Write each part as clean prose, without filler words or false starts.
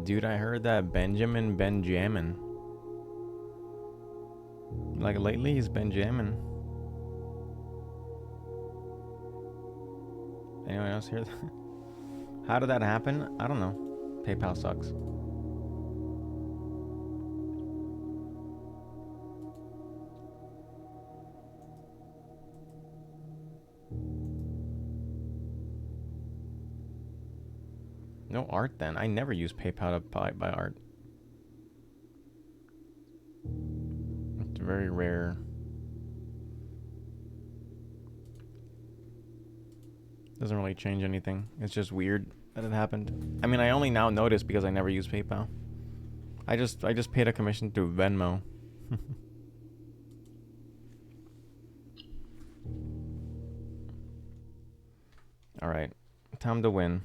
Dude, I heard that Benjamin. Like lately, he's Benjamin. Anyone else hear that? How did that happen? I don't know. PayPal sucks. No art then. I never use PayPal to buy art. It's very rare. Doesn't really change anything. It's just weird that it happened. I mean, I only now notice because I never use PayPal. I just paid a commission through Venmo. All right, time to win.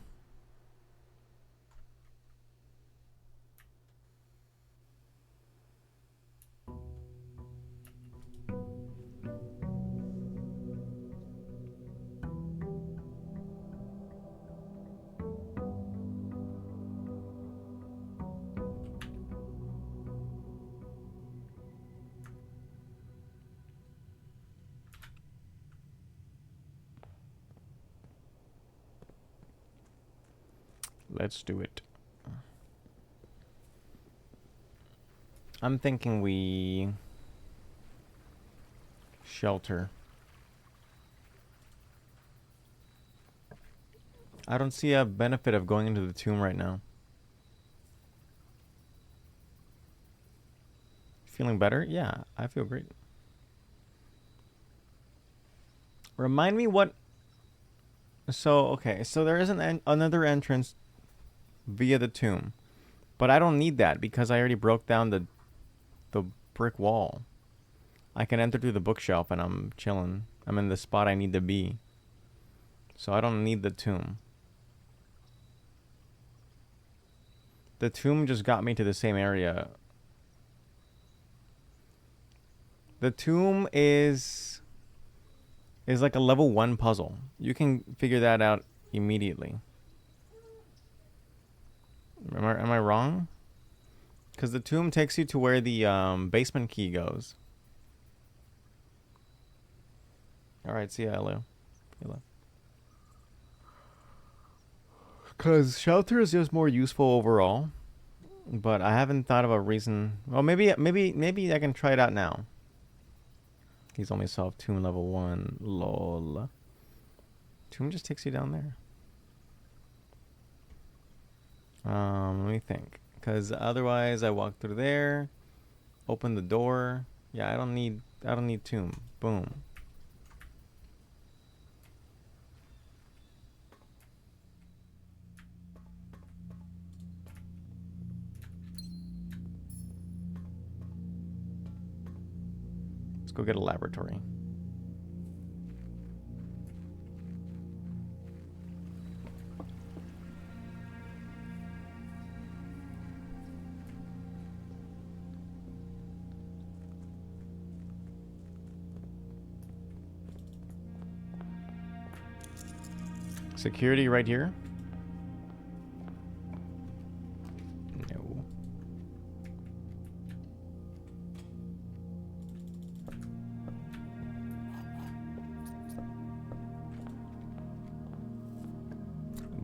Let's do it. I'm thinking we shelter. I don't see a benefit of going into the tomb right now. Feeling better? Yeah, I feel great. Remind me what... So, okay, so there is another entrance via the tomb. But I don't need that because I already broke down the brick wall. I can enter through the bookshelf and I'm chilling. I'm in the spot I need to be. So I don't need the tomb. The tomb just got me to the same area. The tomb is like a level 1 puzzle. You can figure that out immediately. Am I wrong? Because the tomb takes you to where the basement key goes. Alright, see ya, hello. Hello. Because shelter is just more useful overall. But I haven't thought of a reason. Well, maybe I can try it out now. He's only solved tomb level 1. Lol. Tomb just takes you down there. Let me think. Because otherwise I walk through there. Open the door. Yeah, I don't need tomb. Boom. Let's go get a laboratory. Security right here. No.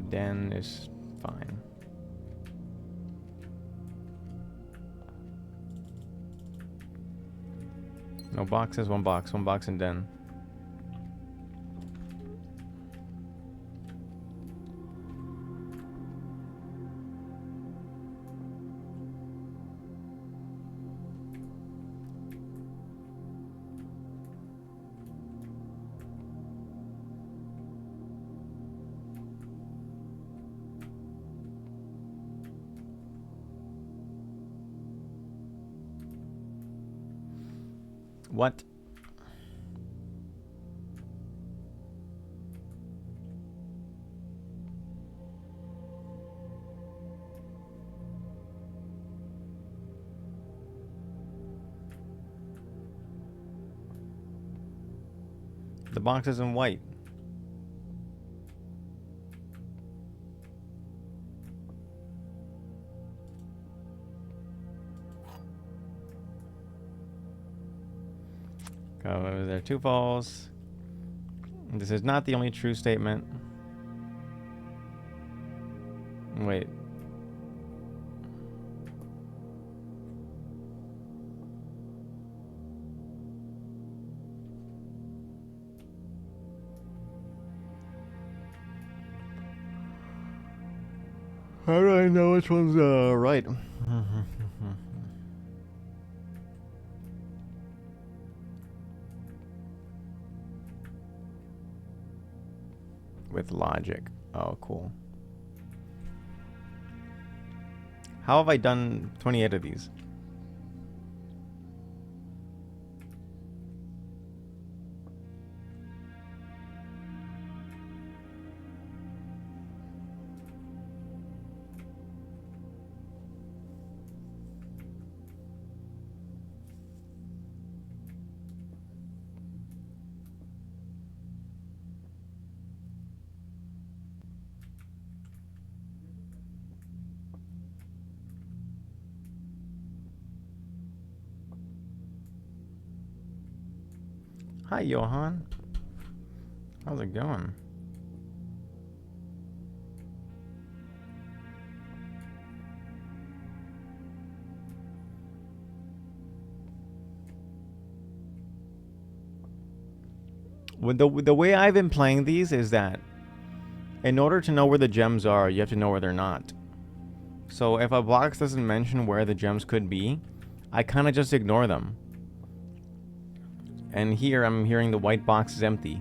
Den is fine. No boxes, one box in den. What? The box is in white. There are two false. This is not the only true statement. Wait. How do I know which one's right? With logic. Oh, cool. How have I done 28 of these? Hi, Johan. How's it going? The way I've been playing these is that in order to know where the gems are, you have to know where they're not. So if a box doesn't mention where the gems could be, I kind of just ignore them. And here I'm hearing the white box is empty.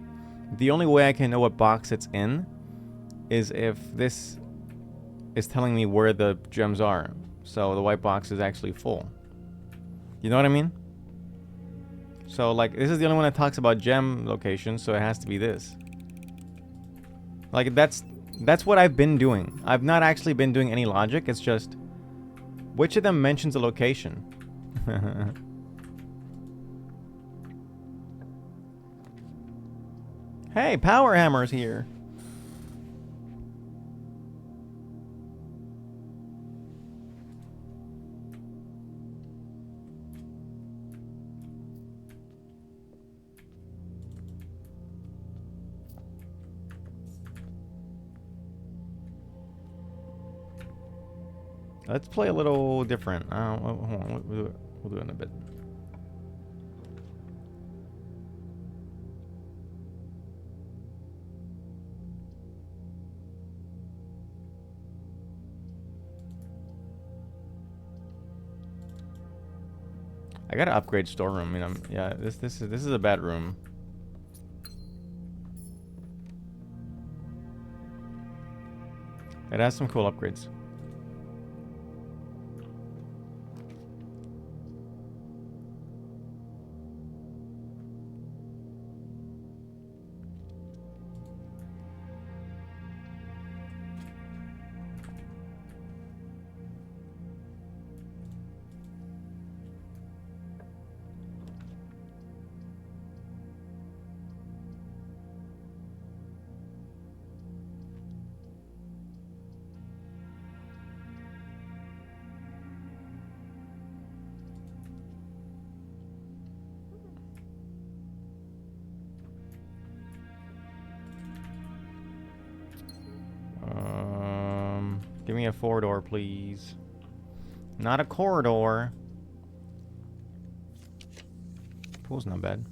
The only way I can know what box it's in is if this is telling me where the gems are. So the white box is actually full. You know what I mean? So like this is the only one that talks about gem locations, so it has to be this. Like that's what I've been doing. I've not actually been doing any logic. It's just which of them mentions a location. Hey, Power Hammer's here. Let's play a little different. Hold on, we'll do it in a bit. I gotta upgrade storeroom. I mean, yeah, this is a bad room. It has some cool upgrades. Give me a 4-door, please. Not a corridor. Pool's not bad.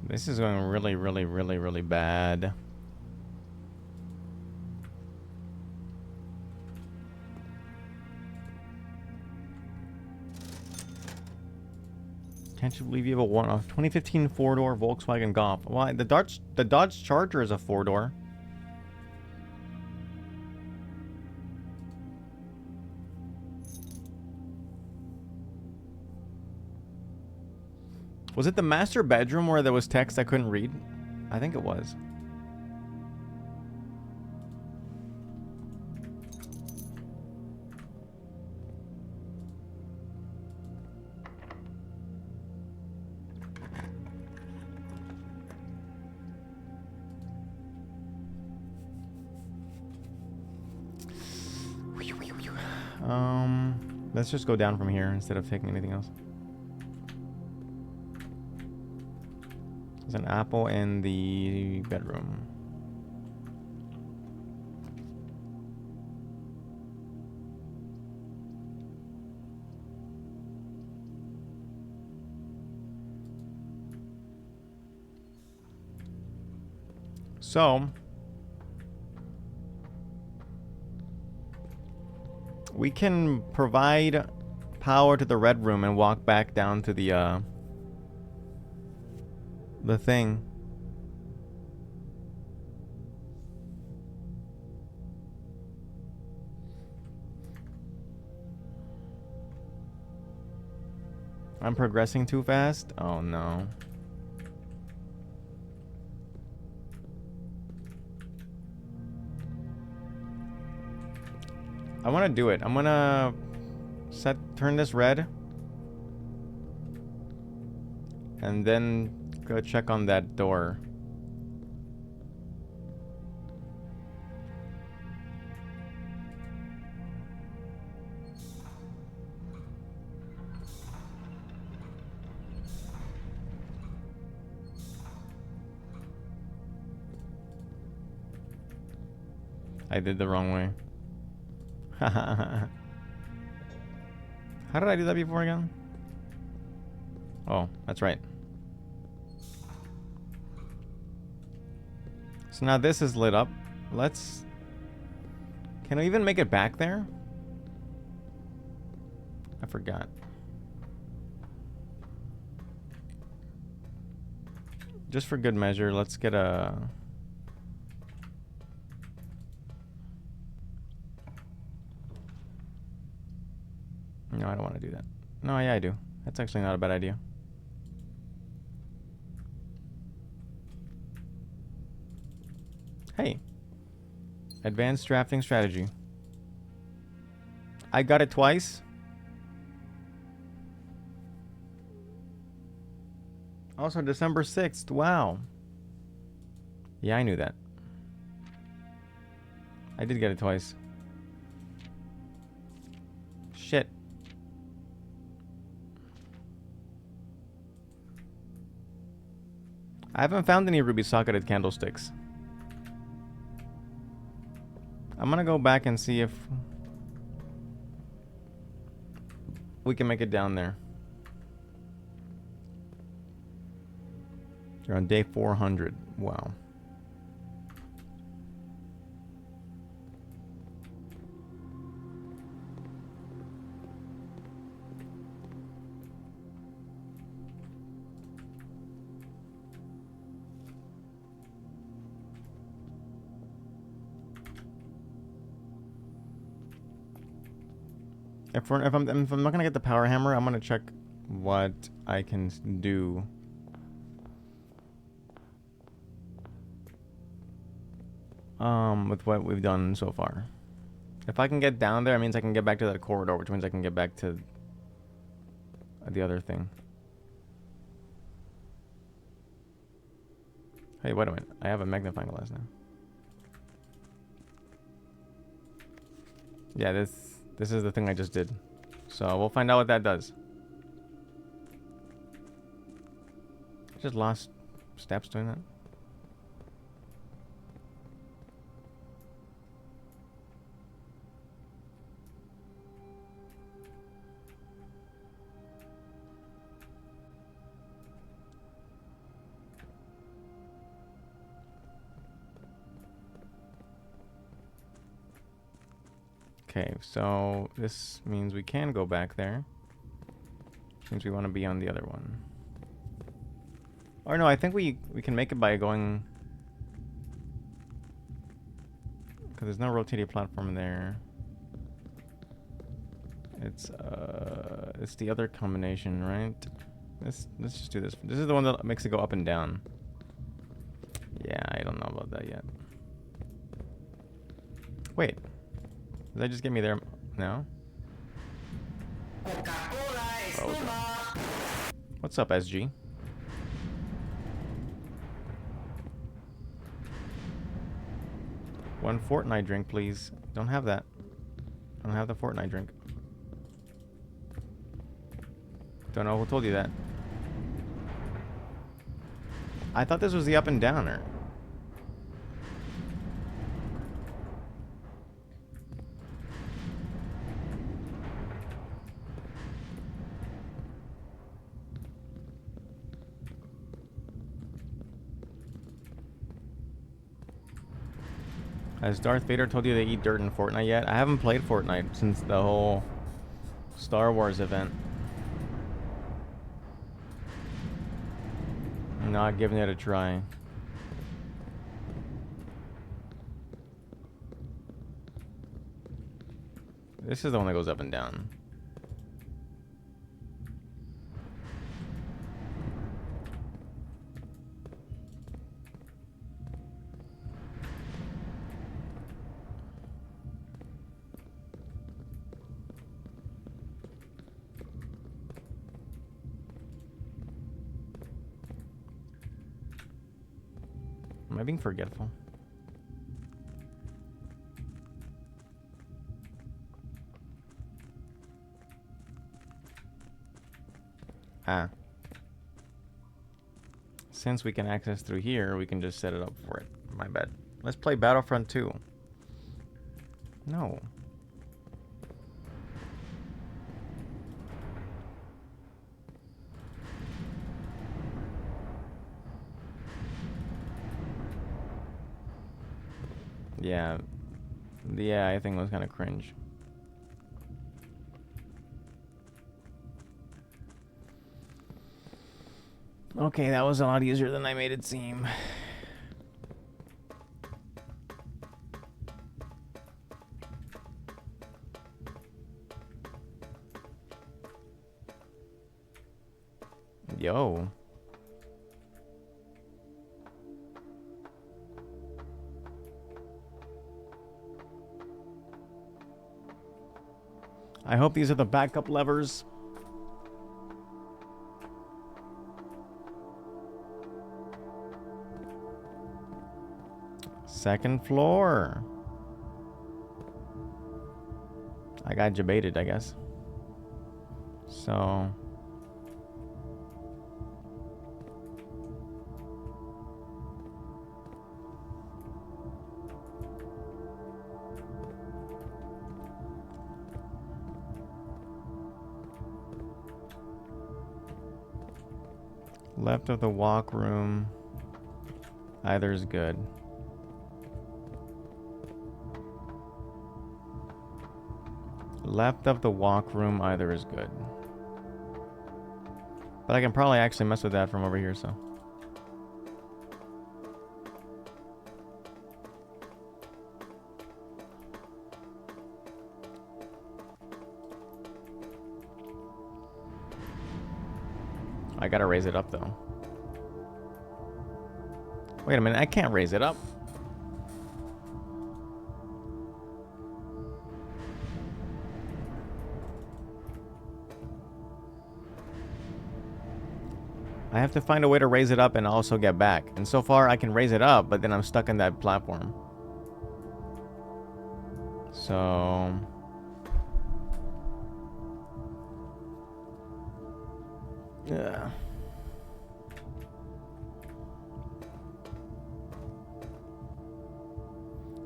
This is going really, really, really, really bad. Can't you believe you have a 2015 4-door Volkswagen Golf? Why the Dodge Charger is a 4-door. Was it the master bedroom where there was text I couldn't read? I think it was. Let's just go down from here instead of taking anything else. There's an apple in the bedroom. So, we can provide power to the red room and walk back down to the thing. I'm progressing too fast? Oh no. I want to do it. I'm gonna turn this red, and then go check on that door. I did the wrong way. How did I do that before again? Oh, that's right. So now this is lit up. Let's... Can we even make it back there? I forgot. Just for good measure, let's get a... No, I don't want to do that. No, yeah, I do. That's actually not a bad idea. Hey. Advanced drafting strategy. I got it twice. Also, December 6th. Wow. Yeah, I knew that. I did get it twice. Shit. I haven't found any ruby socketed candlesticks. I'm gonna go back and see if we can make it down there. You're on day 400. Wow. If I'm not gonna get the power hammer, I'm gonna check what I can do. With what we've done so far. If I can get down there, it means I can get back to that corridor, which means I can get back to the other thing. Hey, wait a minute. I have a magnifying glass now. Yeah, this is the thing I just did. So we'll find out what that does. I just lost steps doing that. Okay, so this means we can go back there. Means we want to be on the other one. Or no, I think we can make it by going... Because there's no rotating platform there. It's the other combination, right? Let's just do this. This is the one that makes it go up and down. Yeah, I don't know about that yet. Wait. Did that just get me there? No? Oh, what's up, SG? One Fortnite drink, please. Don't have that. I don't have the Fortnite drink. Don't know who told you that. I thought this was the up and downer. Has Darth Vader told you they eat dirt in Fortnite yet? I haven't played Fortnite since the whole Star Wars event. I'm not giving it a try. This is the one that goes up and down. Am I being forgetful? Ah. Since we can access through here, we can just set it up for it. My bad. Let's play Battlefront 2. No. Yeah. Yeah, I think it was kind of cringe. Okay, that was a lot easier than I made it seem. Yo. I hope these are the backup levers. Second floor. I got debated, I guess. So... left of the walk room. Either is good. Left of the walk room, either is good. But I can probably actually mess with that from over here, so. I gotta raise it up, though. Wait a minute, I can't raise it up. I have to find a way to raise it up and also get back. And so far, I can raise it up, but then I'm stuck in that platform. So... yeah.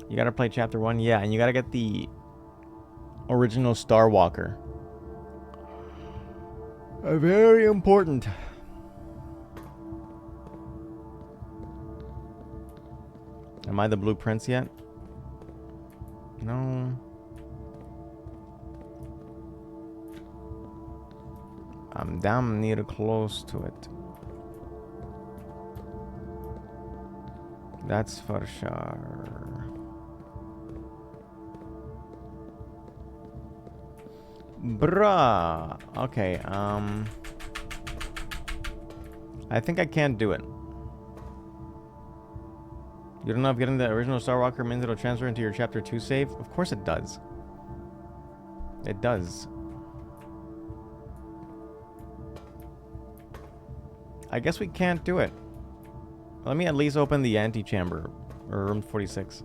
You gotta play chapter 1, yeah, and you gotta get the original Star Walker. Very important. Am I the Blue Prince yet? No. I'm damn near close to it. That's for sure. Bruh. Okay, I think I can't do it. You don't know if getting the original Star Walker means it'll transfer into your chapter 2 save? Of course it does. It does. I guess we can't do it. Let me at least open the antechamber, or room 46.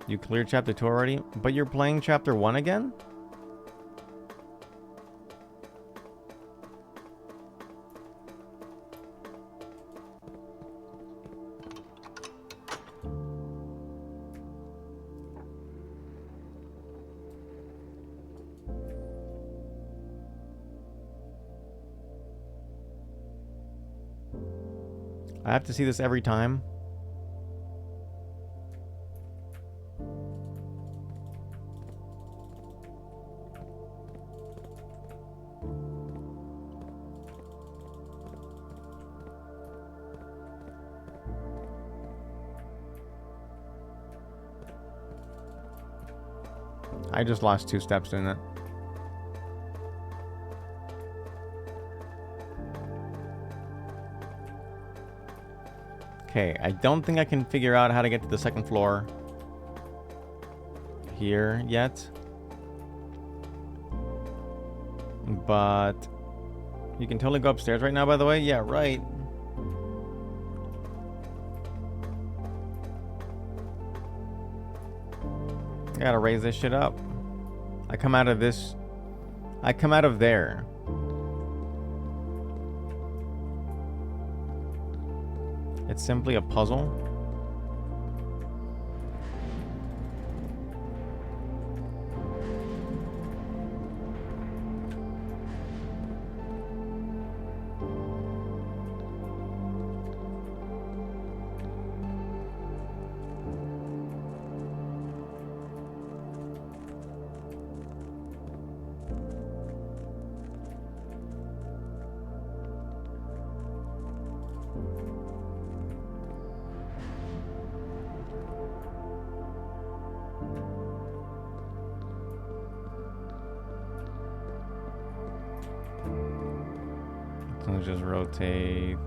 You cleared chapter 2 already? But you're playing chapter 1 again? I have to see this every time. I just lost 2 steps doing that. Okay, I don't think I can figure out how to get to the second floor here yet. But you can totally go upstairs right now, by the way. Yeah, right. I gotta raise this shit up. I come out of this. I come out of there. It's simply a puzzle. So just rotate.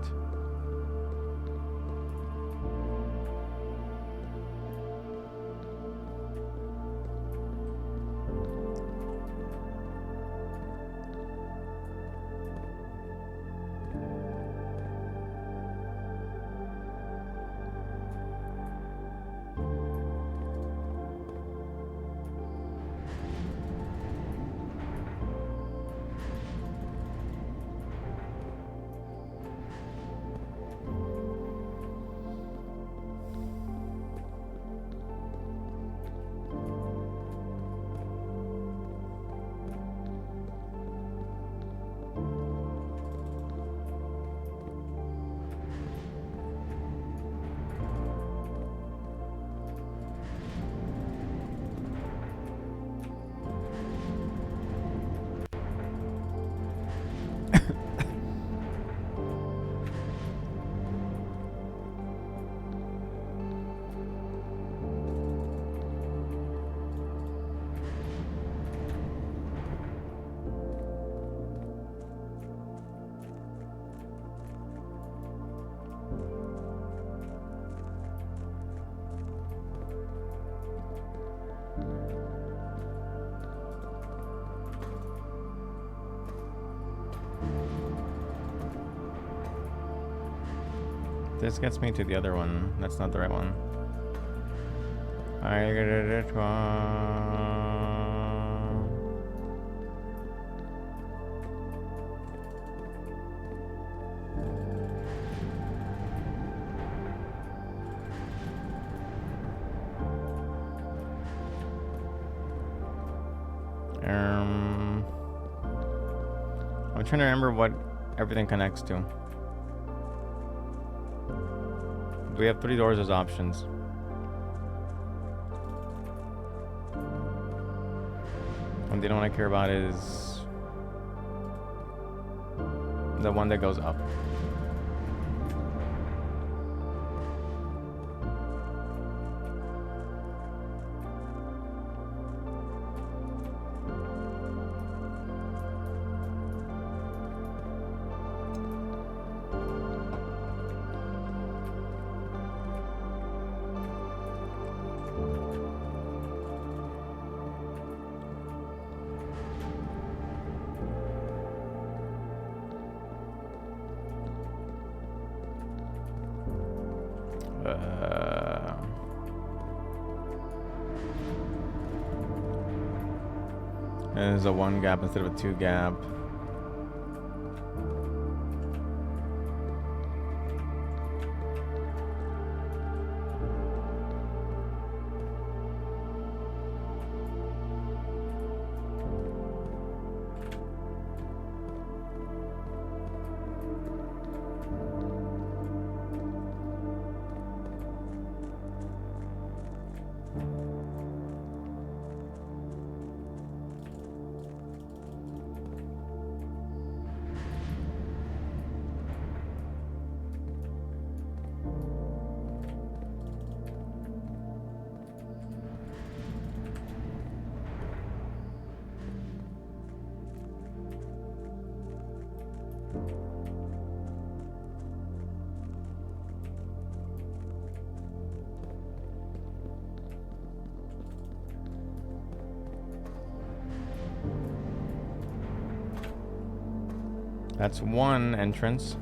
This gets me to the other one. That's not the right one. I get it wrong. I'm trying to remember what everything connects to. We have 3 doors as options. And the only one I care about is the one that goes up. It is a 1 gap instead of a 2 gap. That's 1 entrance.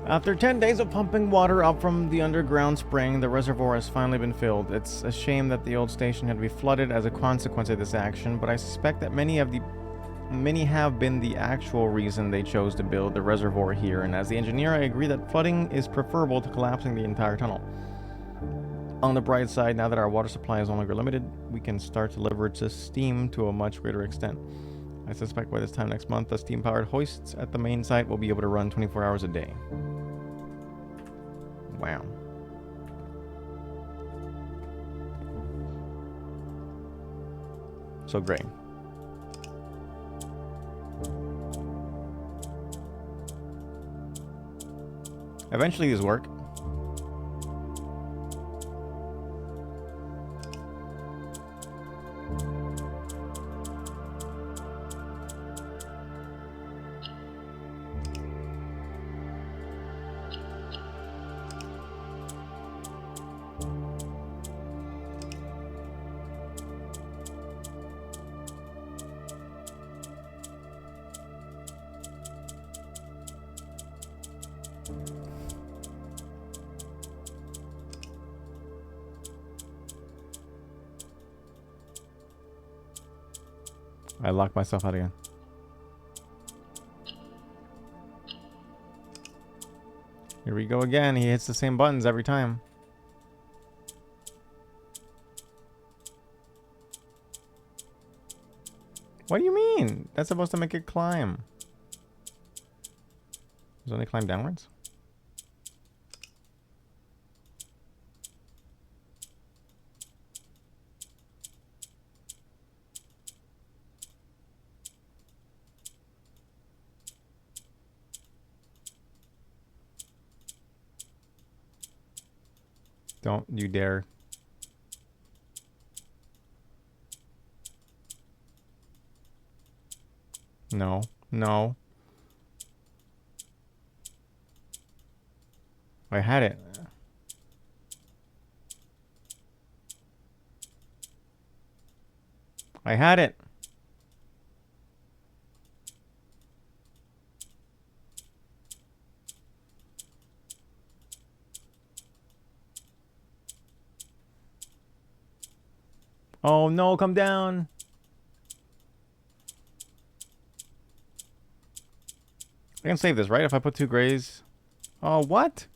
After 10 days of pumping water up from the underground spring, the reservoir has finally been filled. It's a shame that the old station had to be flooded as a consequence of this action, but I suspect that many have been the actual reason they chose to build the reservoir here, and as the engineer, I agree that flooding is preferable to collapsing the entire tunnel. On the bright side, now that our water supply is no longer limited, we can start to leverage the steam to a much greater extent. I suspect by this time next month, the steam-powered hoists at the main site will be able to run 24 hours a day. Wow. So great. Eventually these work. I locked myself out again. Here we go again. He hits the same buttons every time. What do you mean? That's supposed to make it climb. Does it only climb downwards? Don't you dare. No. No. I had it. I had it. Oh no, come down. I can save this, right? If I put 2 grays. Oh, what?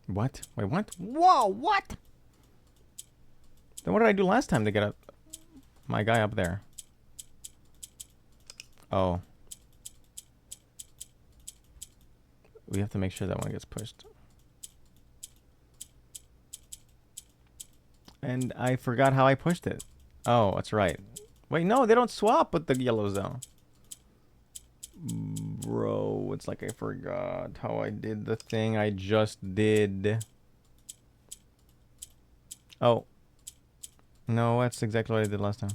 What? Wait, what? Whoa, what? Then what did I do last time to get my guy up there? Oh. We have to make sure that one gets pushed. And I forgot how I pushed it. Oh, that's right. Wait, no, they don't swap with the yellows though. Bro, it's like I forgot how I did the thing I just did. Oh. No, that's exactly what I did last time.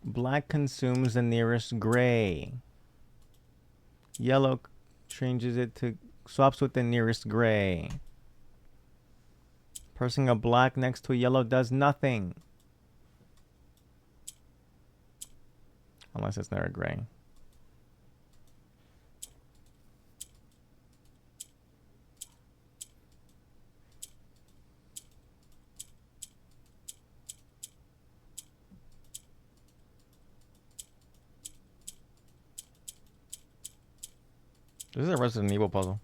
Black consumes the nearest gray. Yellow changes it to swaps with the nearest gray. Pressing a black next to a yellow does nothing. Unless it's near a gray. This is a Resident Evil puzzle.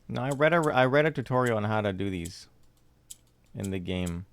No, I read a tutorial on how to do these in the game.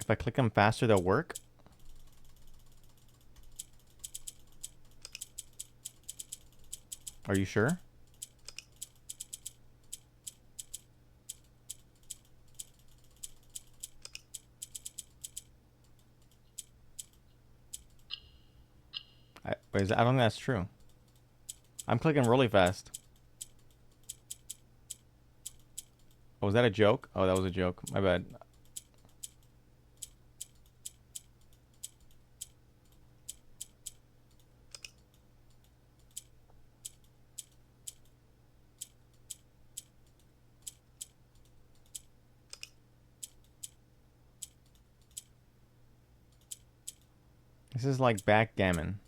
If I click them faster, they'll work. Are you sure? I don't think that's true. I'm clicking really fast. Oh, was that a joke? Oh, that was a joke. My bad. This is like backgammon.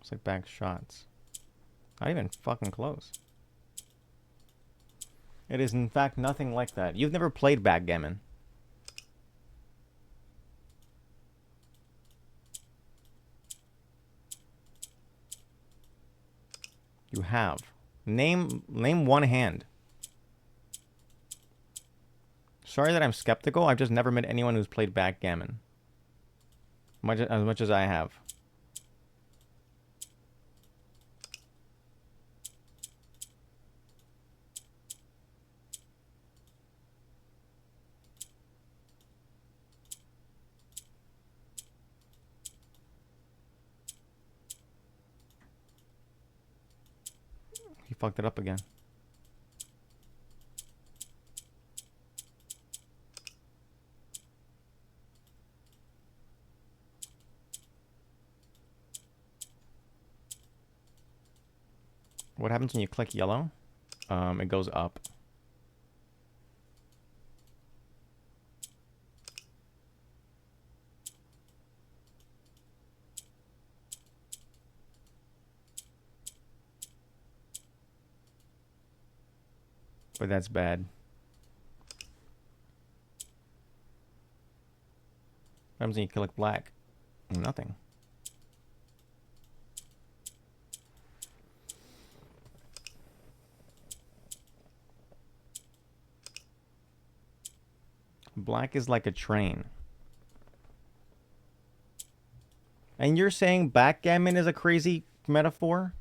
It's like back shots. Not even fucking close. It is in fact nothing like that. You've never played backgammon. You have. Name one hand. Sorry that I'm skeptical. I've just never met anyone who's played backgammon. As much as I have. He fucked it up again. What happens when you click yellow? It goes up. But that's bad. What happens when you click black? Nothing. Black is like a train. And you're saying backgammon is a crazy metaphor?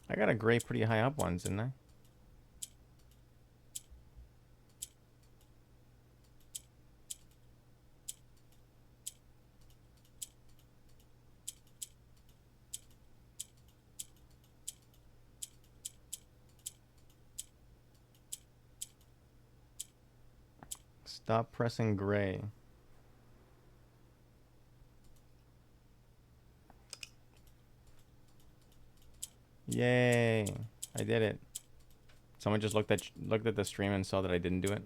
I got a gray pretty high up ones, didn't I? Stop pressing gray. Yay. I did it. Someone just looked at the stream and saw that I didn't do it.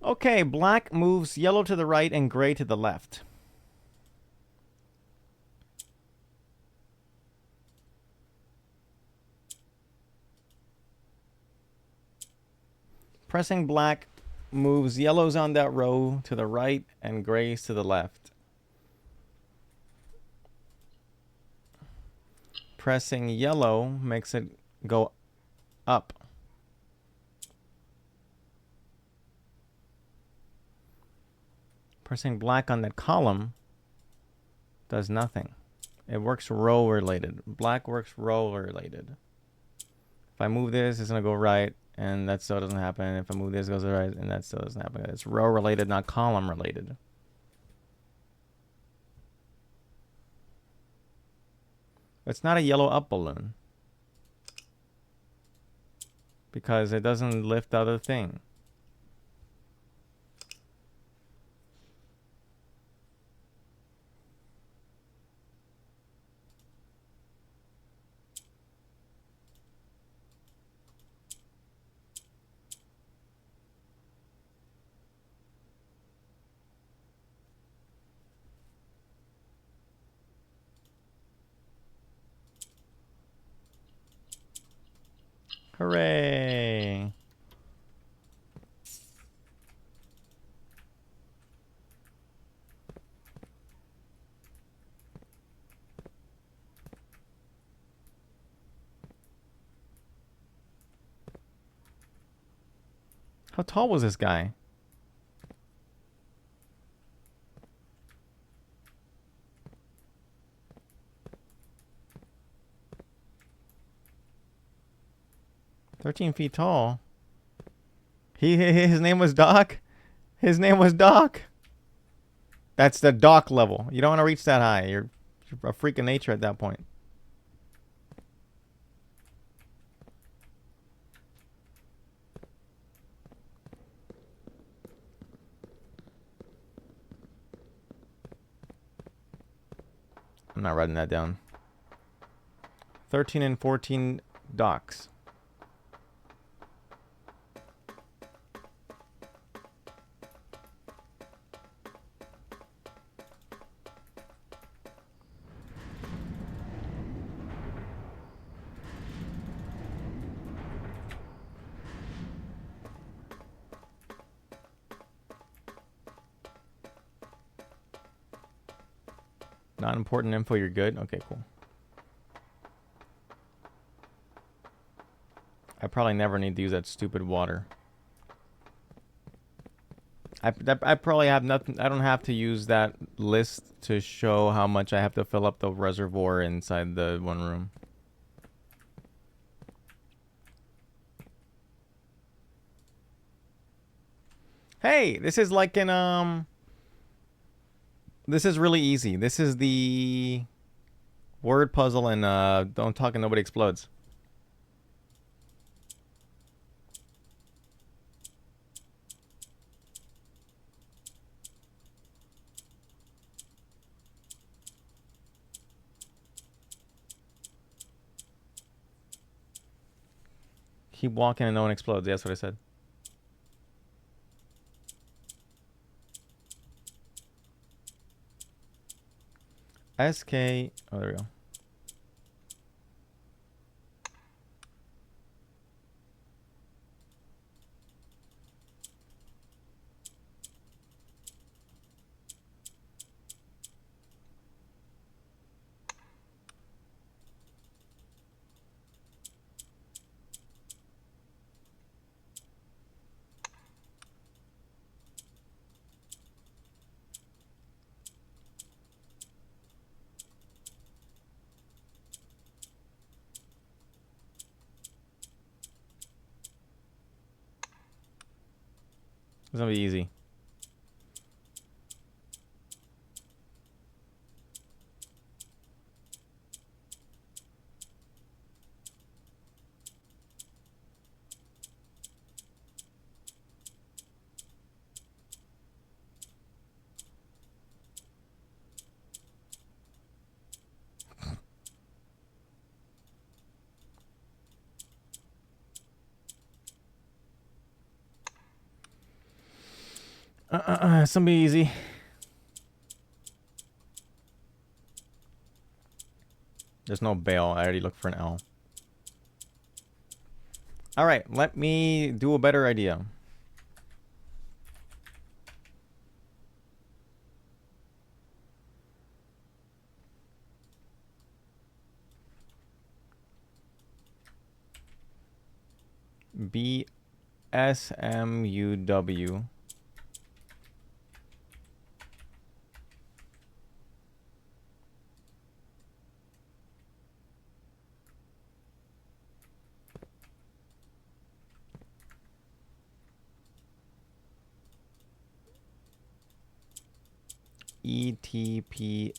Okay, black moves yellow to the right and gray to the left. Pressing black moves yellows on that row to the right and grays to the left. Pressing yellow makes it go up. Pressing black on that column does nothing. It works row related. Black works row related. If I move this, it's gonna go right, and that still doesn't happen. If I move this, it goes right, and that still doesn't happen. It's row related, not column related. It's not a yellow up balloon because it doesn't lift the other thing. Hooray! How tall was this guy? "13 feet tall." His name was Doc? His name was Doc? That's the Doc level. You don't want to reach that high. You're a freak of nature at that point. I'm not writing that down. 13 and 14 Docs. Not important info, you're good? Okay, cool. I probably never need to use that stupid water. I probably have nothing. I don't have to use that list to show how much I have to fill up the reservoir inside the one room. Hey, this is like an this is really easy. This is the word puzzle and Don't Talk and Nobody Explodes. Keep walking and no one explodes. Yeah, that's what I said. SK. Oh, there we go. It's gonna be easy. It's gonna be easy. There's no bail. I already looked for an L. All right, let me do a better idea. BSMUW ETPLR.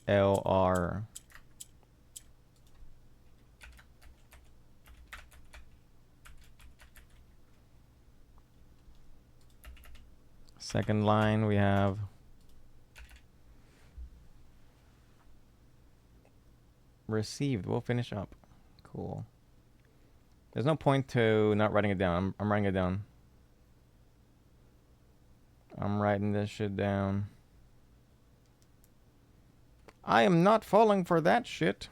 Second line, we have received. We'll finish up. Cool. There's no point to not writing it down. I'm writing it down. I'm writing this shit down. I am not falling for that shit.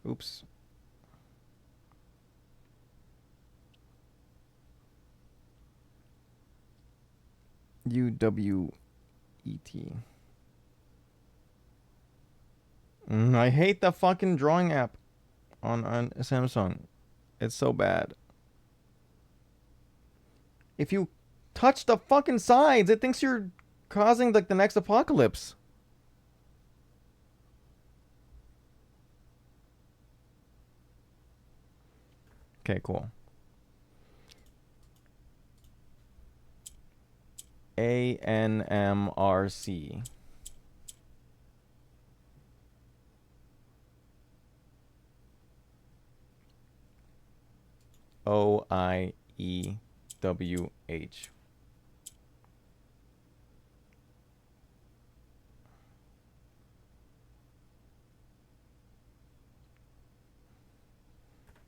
Oops. UWET. I hate the fucking drawing app on Samsung. It's so bad. If you touch the fucking sides, it thinks you're causing like the next apocalypse. Okay, cool. ANMRC. OIEWH.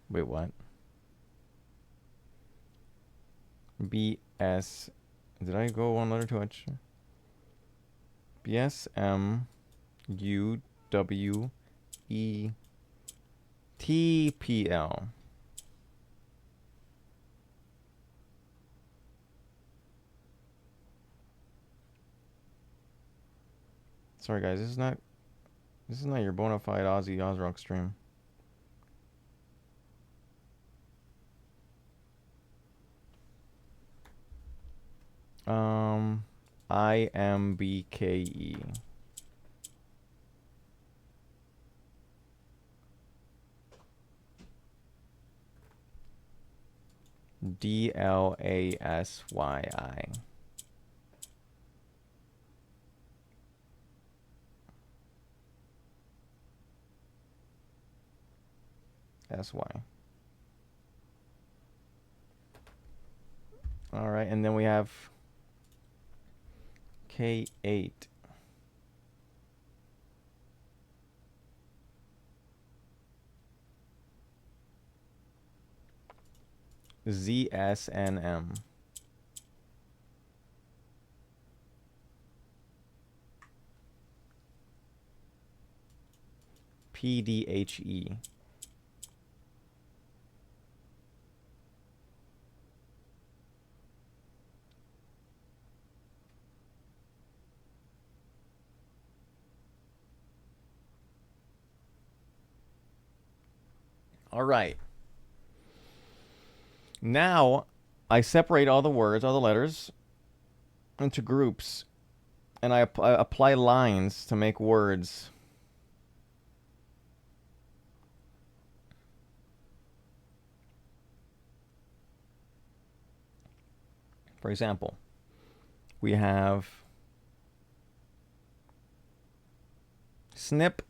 Wait, what? BS. Did I go one letter too much? BSM UWE TPL. Sorry guys, this is not your bona fide Ozzy Ozrock stream. IMBKE. DLASYI. SY. All right, and then we have K8. ZSNM. PDHE. All right. Now, I separate all the words, all the letters, into groups, and I apply lines to make words. For example, we have snip,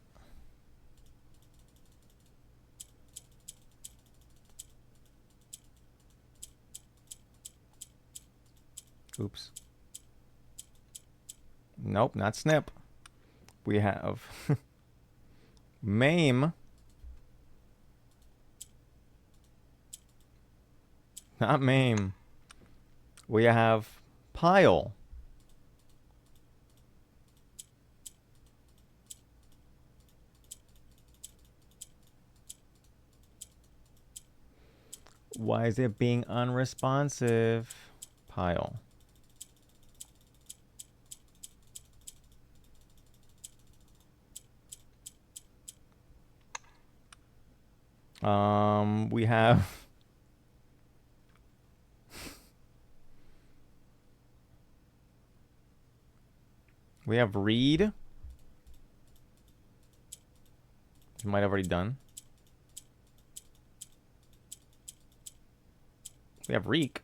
oops. Nope, not snip. We have maim. Not maim. We have pile. Why is it being unresponsive? Pile. We have we have read. You might have already done. We have Reek.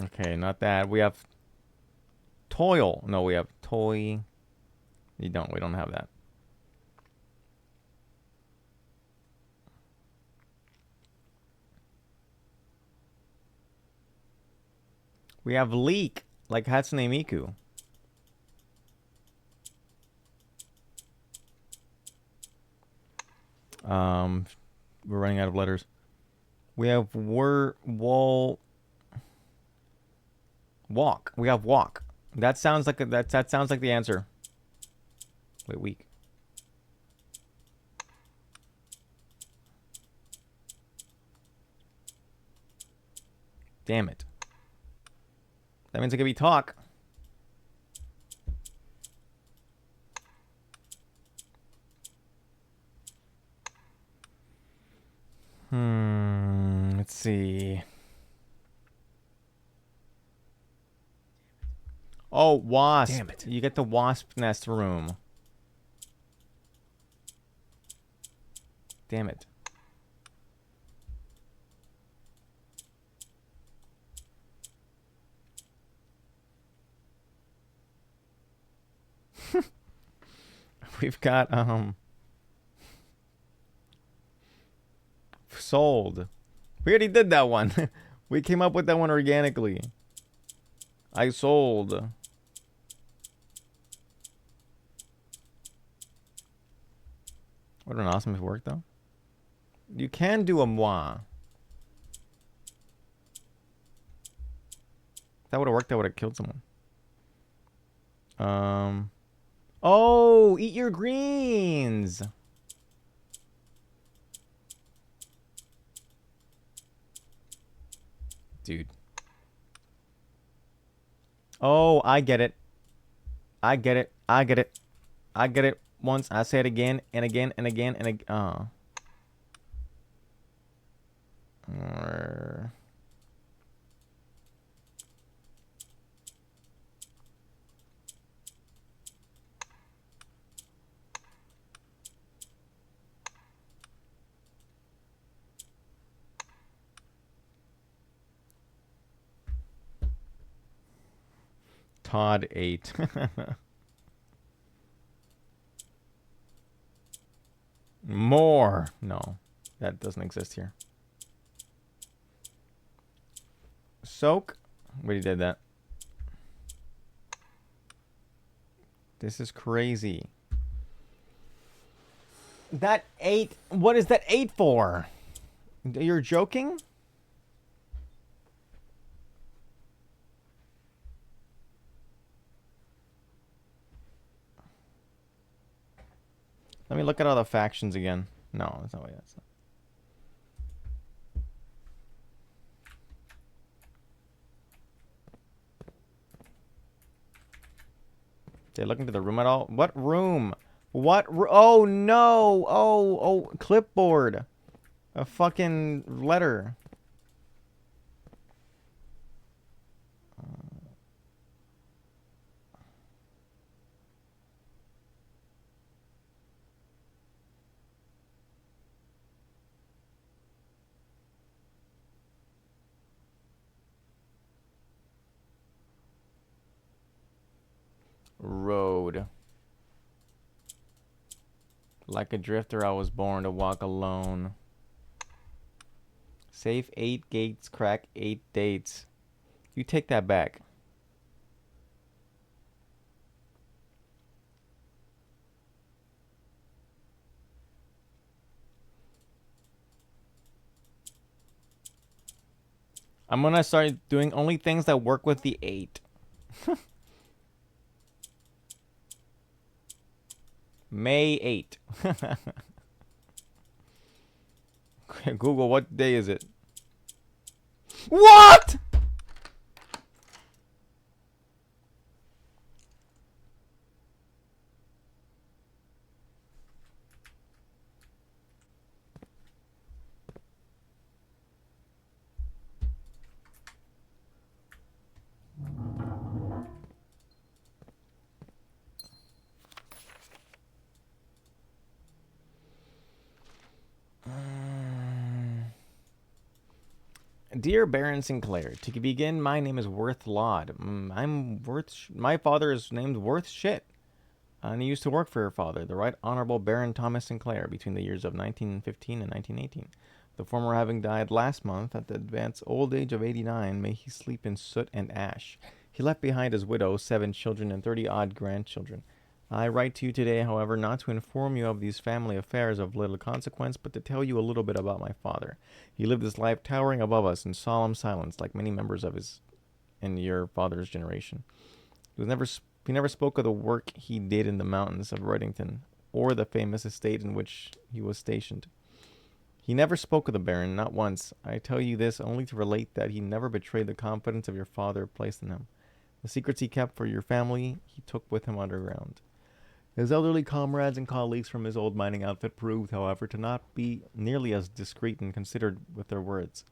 Okay, not that. We have Toil. No, we have Toy. We don't have that. We have Leak, like Hatsune Miku. We're running out of letters. We have Walk. We have Walk. That sounds like that sounds like the answer. Wait, weak. Damn it. That means it could be talk. Let's see. Oh, wasp. Damn it. You get the wasp nest room. Damn it. We've got sold. We already did that one. We came up with that one organically. I sold. Would have been awesome if it worked though. You can do a moi. If that would have worked, that would have killed someone. Oh, eat your greens. Dude. Oh, I get it. I get it. I get it. I get it once. I say it again and again and again and again. Todd 8. More. No, that doesn't exist here. Soak. We already did that. This is crazy. That 8. What is that 8 for? You're joking? Let me look at all the factions again. No, that's not what that's. Did I look into the room at all? What room? What? Oh no! Oh, clipboard. A fucking letter. Road. Like a drifter, I was born to walk alone. Safe 8 gates, crack 8 dates. You take that back. I'm gonna start doing only things that work with the 8. May 8. Google, what day is it? What? Dear Baron Sinclair, to begin, my name is Worth Laud. My father is named Worth Shit, and he used to work for your father, the Right Honorable Baron Thomas Sinclair, between the years of 1915 and 1918. The former having died last month at the advanced old age of 89, may he sleep in soot and ash. He left behind his widow, 7 children, and 30-odd grandchildren. I write to you today, however, not to inform you of these family affairs of little consequence, but to tell you a little bit about my father. He lived his life towering above us in solemn silence, like many members of his and your father's generation. He never spoke of the work he did in the mountains of Redington, or the famous estate in which he was stationed. He never spoke of the Baron, not once. I tell you this only to relate that he never betrayed the confidence of your father placed in him. The secrets he kept for your family he took with him underground. His elderly comrades and colleagues from his old mining outfit proved, however, to not be nearly as discreet and considered with their words.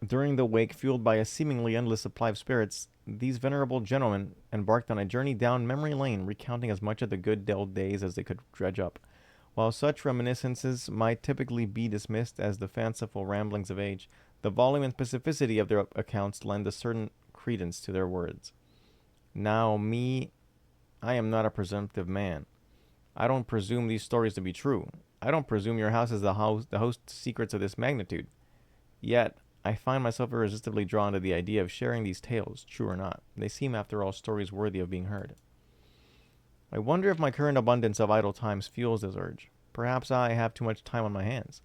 During the wake, fueled by a seemingly endless supply of spirits, these venerable gentlemen embarked on a journey down memory lane, recounting as much of the good old days as they could dredge up. While such reminiscences might typically be dismissed as the fanciful ramblings of age, the volume and specificity of their accounts lend a certain credence to their words. Now, I am not a presumptive man. I don't presume these stories to be true. I don't presume your house is the host to secrets of this magnitude. Yet, I find myself irresistibly drawn to the idea of sharing these tales, true or not. They seem, after all, stories worthy of being heard. I wonder if my current abundance of idle times fuels this urge. Perhaps I have too much time on my hands.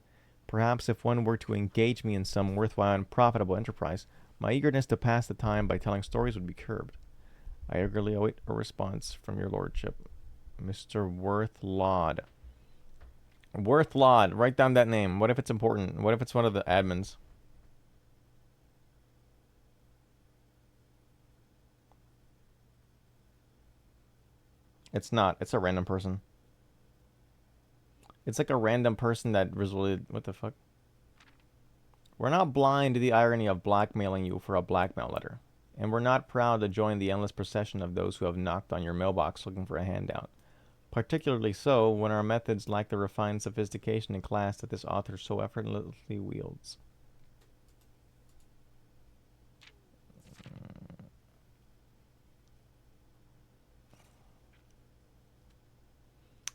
Perhaps if one were to engage me in some worthwhile and profitable enterprise, my eagerness to pass the time by telling stories would be curbed. I eagerly await a response from your lordship. Mr. Worth Laud. Worth Laud. Write down that name. What if it's important? What if it's one of the admins? It's not. It's a random person. It's like a random person that resulted... What the fuck? We're not blind to the irony of blackmailing you for a blackmail letter. And we're not proud to join the endless procession of those who have knocked on your mailbox looking for a handout. Particularly so when our methods lack the refined sophistication and class that this author so effortlessly wields.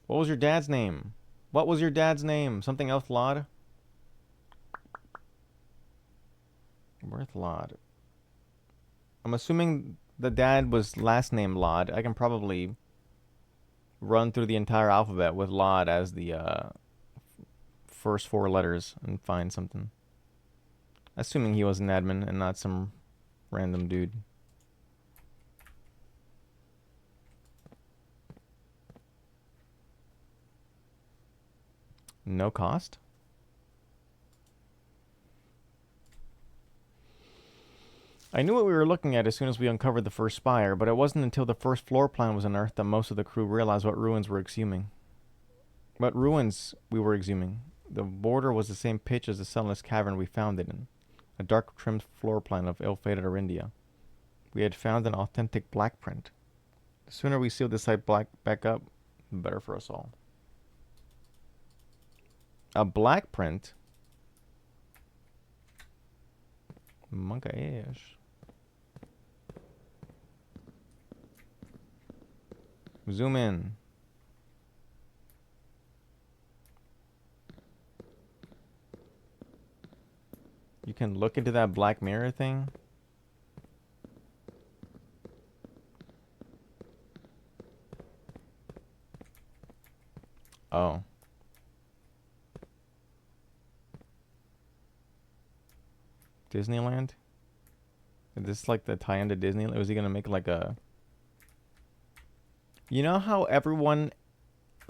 What was your dad's name? What was your dad's name? Something else, Laud? Worth Laud. I'm assuming the dad was last name Laud. I can probably run through the entire alphabet with Laud as the first 4 letters and find something. Assuming he was an admin and not some random dude. No cost? I knew what we were looking at as soon as we uncovered the first spire, but it wasn't until the first floor plan was unearthed that most of the crew realized what ruins we were exhuming. The border was the same pitch as the sunless cavern we found it in, a dark trimmed floor plan of ill-fated Arindia. We had found an authentic black print. The sooner we sealed the site back up, the better for us all. A black print? Monka-ish. Zoom in. You can look into that black mirror thing. Oh. Disneyland? Is this like the tie-in to Disneyland? Was he gonna make like a... You know how everyone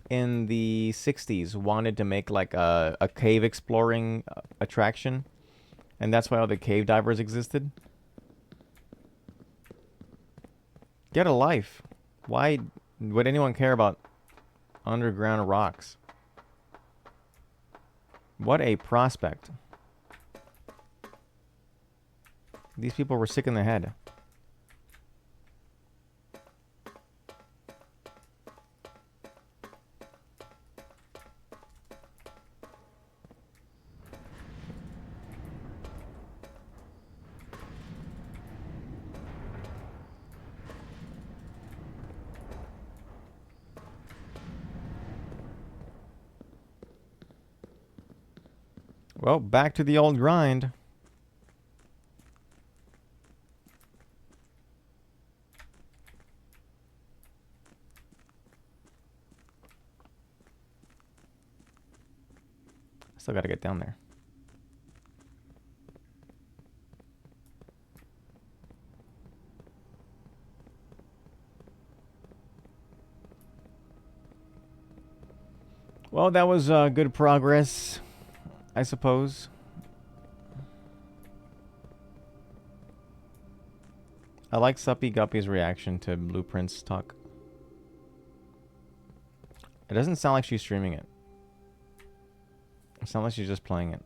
in the 60s wanted to make like a cave exploring attraction? And that's why all the cave divers existed? Get a life. Why would anyone care about underground rocks? What a prospect. These people were sick in the head. Well, back to the old grind. Still gotta get down there. Well, that was good progress, I suppose. I like Suppy Guppy's reaction to Blueprint's talk. It doesn't sound like she's streaming it. It sounds like she's just playing it.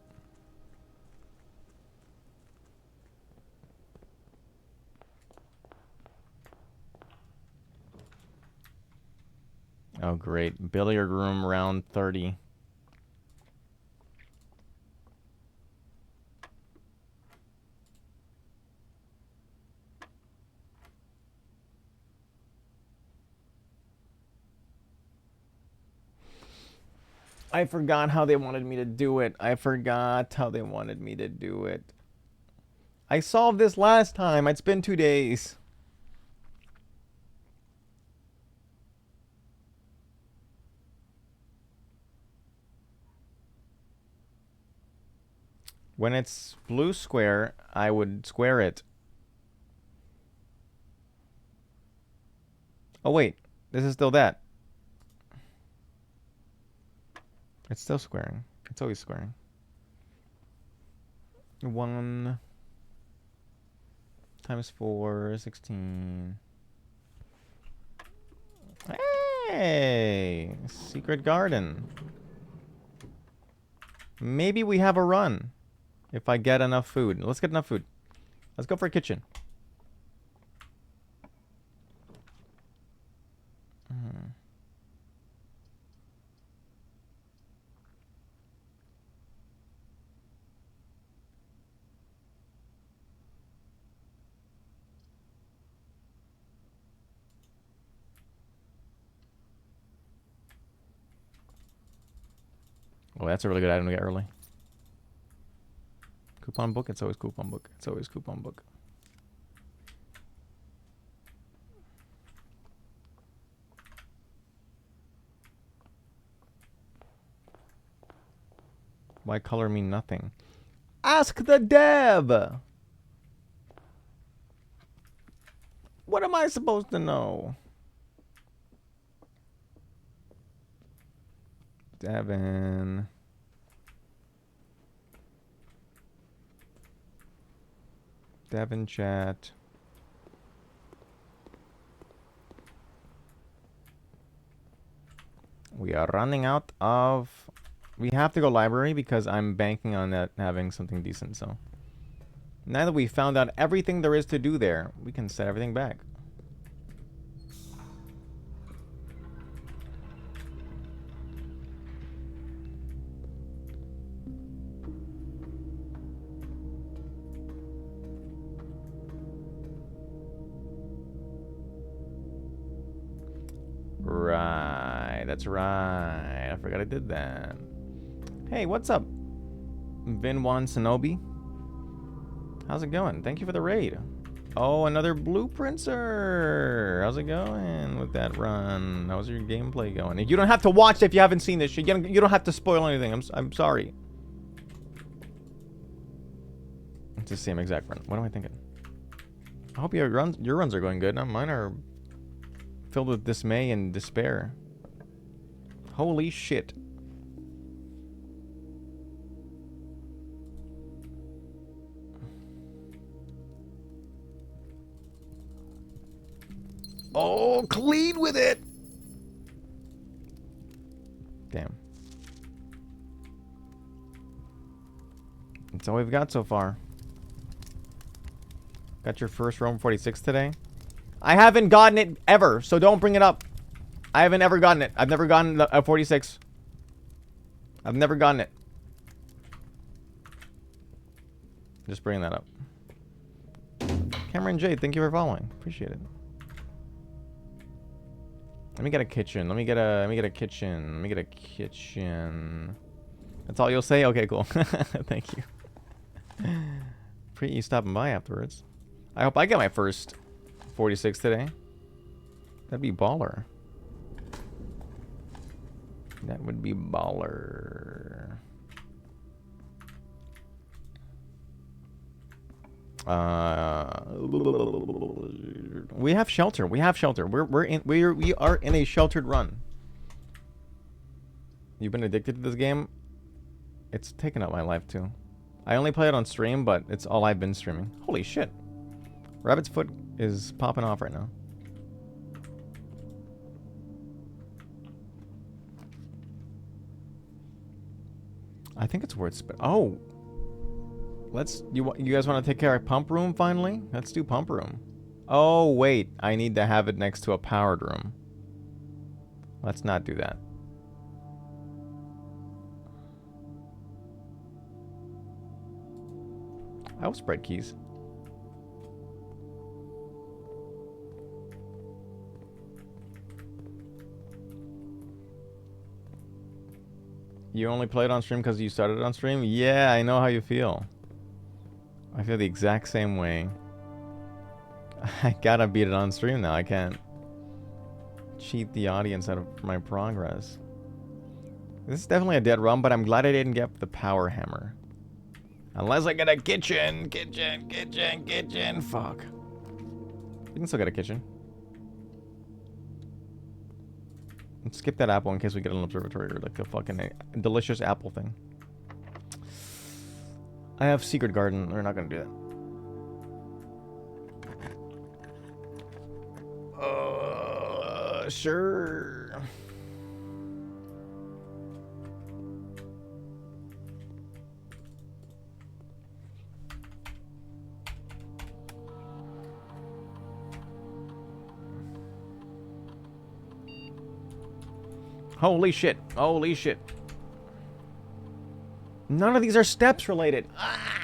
Oh, great. Billiard room round 30. I forgot how they wanted me to do it. I forgot how they wanted me to do it. I solved this last time. It's been 2 days. When it's blue square, I would square it. Oh, wait. This is still that. It's still squaring. It's always squaring. 1 times 4, 16. Hey! Secret garden. Maybe we have a run. If I get enough food. Let's get enough food. Let's go for a kitchen. Oh, that's a really good item to get early. Coupon book? It's always coupon book. It's always coupon book. Why color mean nothing? Ask the dev! What am I supposed to know? Devin. Devin chat. We are running out of... We have to go library because I'm banking on that having something decent, so... Now that we found out everything there is to do there, we can set everything back. Right, that's right. I forgot I did that. Hey, what's up? Vin1 Shinobi? How's it going? Thank you for the raid. Oh, another blueprinter. How's it going with that run? How's your gameplay going? You don't have to watch if you haven't seen this shit. You don't have to spoil anything. I'm sorry. It's the same exact run. What am I thinking? I hope your runs are going good. Now mine are filled with dismay and despair. Holy shit. Oh, clean with it. Damn. That's all we've got so far. Got your first Rome 46 today? I haven't gotten it ever, so don't bring it up. I haven't ever gotten it. I've never gotten a 46. I've never gotten it. Just bringing that up. Cameron J, thank you for following. Appreciate it. Let me get a kitchen. Let me get a kitchen. That's all you'll say? Okay, cool. Thank you. Appreciate you stopping by afterwards. I hope I get my first 46 today. That'd be baller. That would be baller. We have shelter. We have shelter. We are in a sheltered run. You've been addicted to this game? It's taken up my life too. I only play it on stream, but it's all I've been streaming. Holy shit. Rabbit's foot is popping off right now. I think it's worth oh. You guys want to take care of pump room finally? Let's do pump room. Oh, wait. I need to have it next to a powered room. Let's not do that. I'll spread keys. You only played on stream because you started on stream? Yeah, I know how you feel. I feel the exact same way. I gotta beat it on stream now. I can't cheat the audience out of my progress. This is definitely a dead run, but I'm glad I didn't get the power hammer. Unless I get a kitchen. Fuck. You can still get a kitchen. Let's skip that apple in case we get an observatory or like a fucking delicious apple thing. I have secret garden. We're not gonna do that. Sure. Holy shit. Holy shit. None of these are steps related. Ah!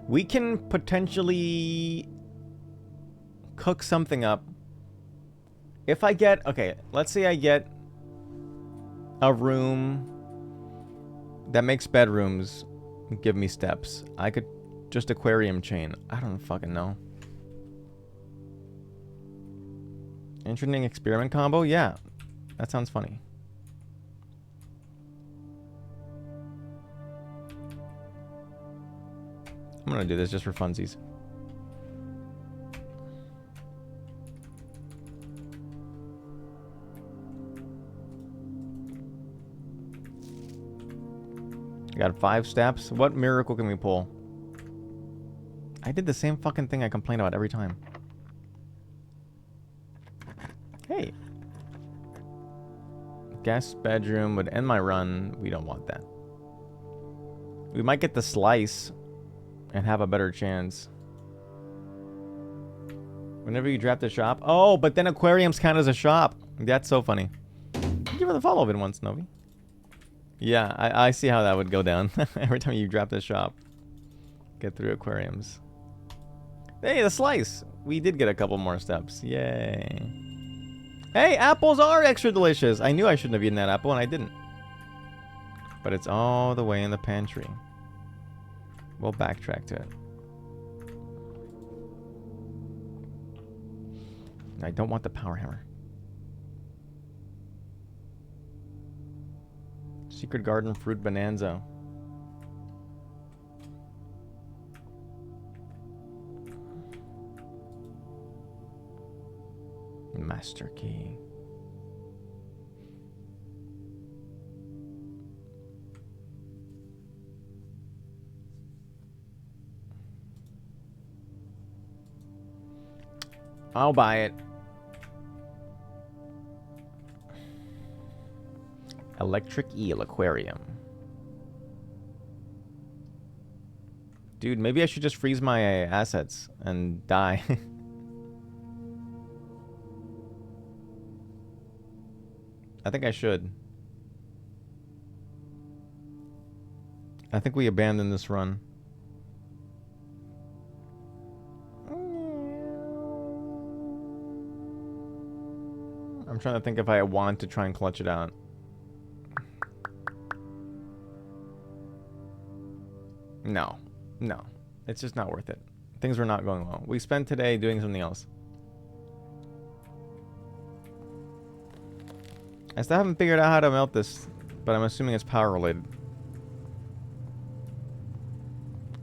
We can potentially cook something up. If I get... Okay, let's say I get a room that makes bedrooms give me steps. I could just aquarium chain. I don't fucking know. Interesting experiment combo? Yeah. That sounds funny. I'm gonna do this just for funsies. I got 5 steps. What miracle can we pull? I did the same fucking thing I complain about every time. Hey. Guest bedroom would end my run. We don't want that. We might get the slice and have a better chance. Whenever you draft the shop. Oh, but then aquariums count as a shop. That's so funny. Thank you for the follow been once, Novi. Yeah, I see how that would go down. Every time you draft the shop. Get through aquariums. Hey, the slice. We did get a couple more steps. Yay. Hey, apples are extra delicious. I knew I shouldn't have eaten that apple and I didn't. But it's all the way in the pantry. We'll backtrack to it. I don't want the power hammer. Secret Garden Fruit Bonanza. Master key. I'll buy it. Electric eel aquarium. Dude, maybe I should just freeze my assets and die. I think I should. I think we abandon this run. I'm trying to think if I want to try and clutch it out. No. No. It's just not worth it. Things were not going well. We spent today doing something else. I still haven't figured out how to melt this, but I'm assuming it's power related.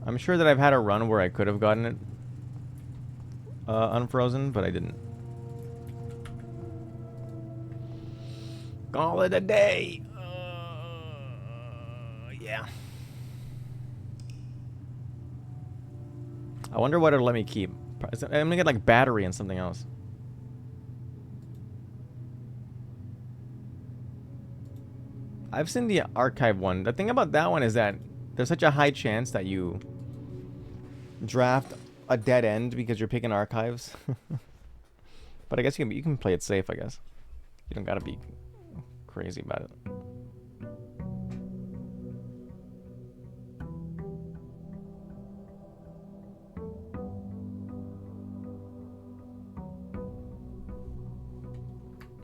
I'm sure that I've had a run where I could have gotten it unfrozen, but I didn't. Call it a day. Yeah. I wonder what it'll let me keep. I'm gonna get like battery and something else. I've seen the archive one. The thing about that one is that there's such a high chance that you draft a dead end because you're picking archives. But I guess you can play it safe, I guess. You don't gotta be crazy about it.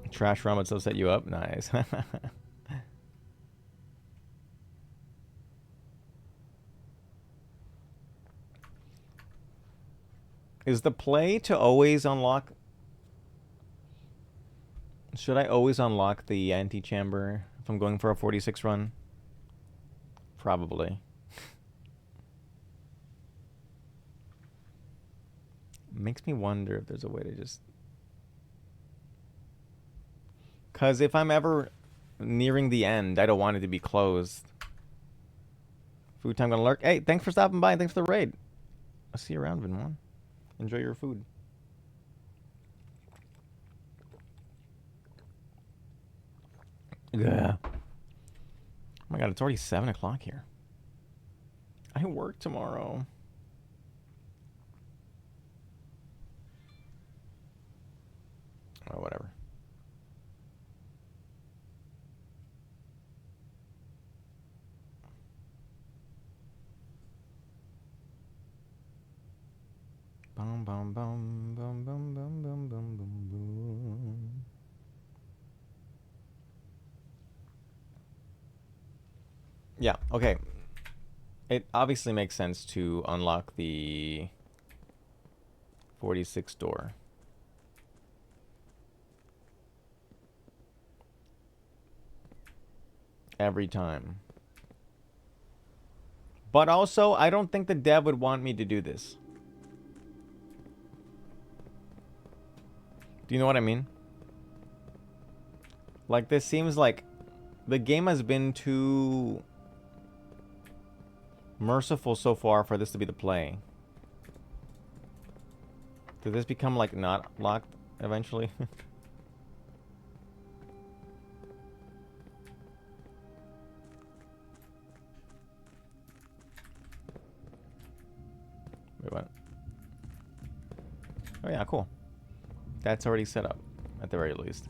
Trash run would still set you up? Nice. Is the play to always unlock? Should I always unlock the anti-chamber if I'm going for a 46 run? Probably. Makes me wonder if there's a way to just... Because if I'm ever nearing the end, I don't want it to be closed. Food time gonna lurk. Hey, thanks for stopping by and thanks for the raid. I'll see you around, Vinmon. Enjoy your food. Yeah. Oh my god, it's already 7 o'clock here. I work tomorrow. Oh, whatever. Bum bum bum bum bum bum bum bum bum bum. Yeah, okay. It obviously makes sense to unlock the 46 door. Every time. But also, I don't think the dev would want me to do this. Do you know what I mean? Like, this seems like the game has been too merciful so far for this to be the play. Did this become, like, not locked eventually? Wait, what? Oh, yeah, cool. That's already set up, at the very least.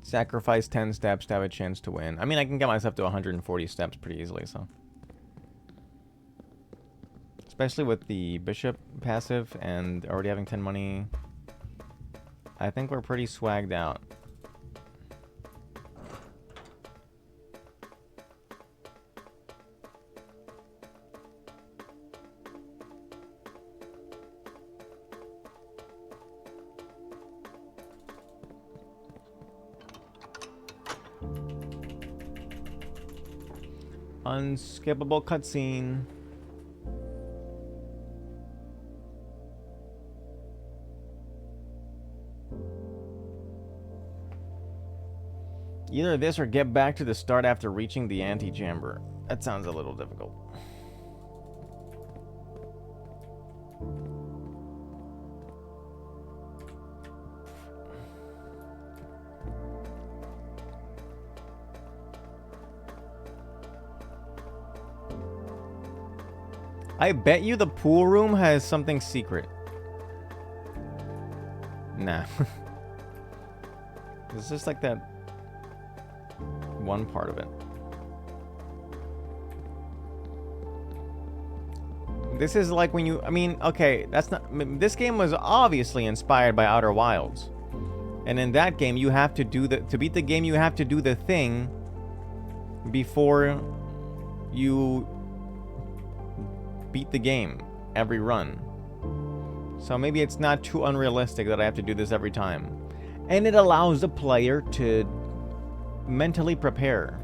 Sacrifice 10 steps to have a chance to win. I mean, I can get myself to 140 steps pretty easily, so. Especially with the bishop passive and already having 10 money. I think we're pretty swagged out. Unskippable cutscene. Either this or get back to the start after reaching the antechamber. That sounds a little difficult. I bet you the pool room has something secret. Nah. It's just like that one part of it. This is like when you, I mean, okay, that's not, this game was obviously inspired by Outer Wilds. And in that game, you have to do to beat the game, you have to do the thing before you beat the game every run. So maybe it's not too unrealistic that I have to do this every time. And it allows the player to mentally prepare.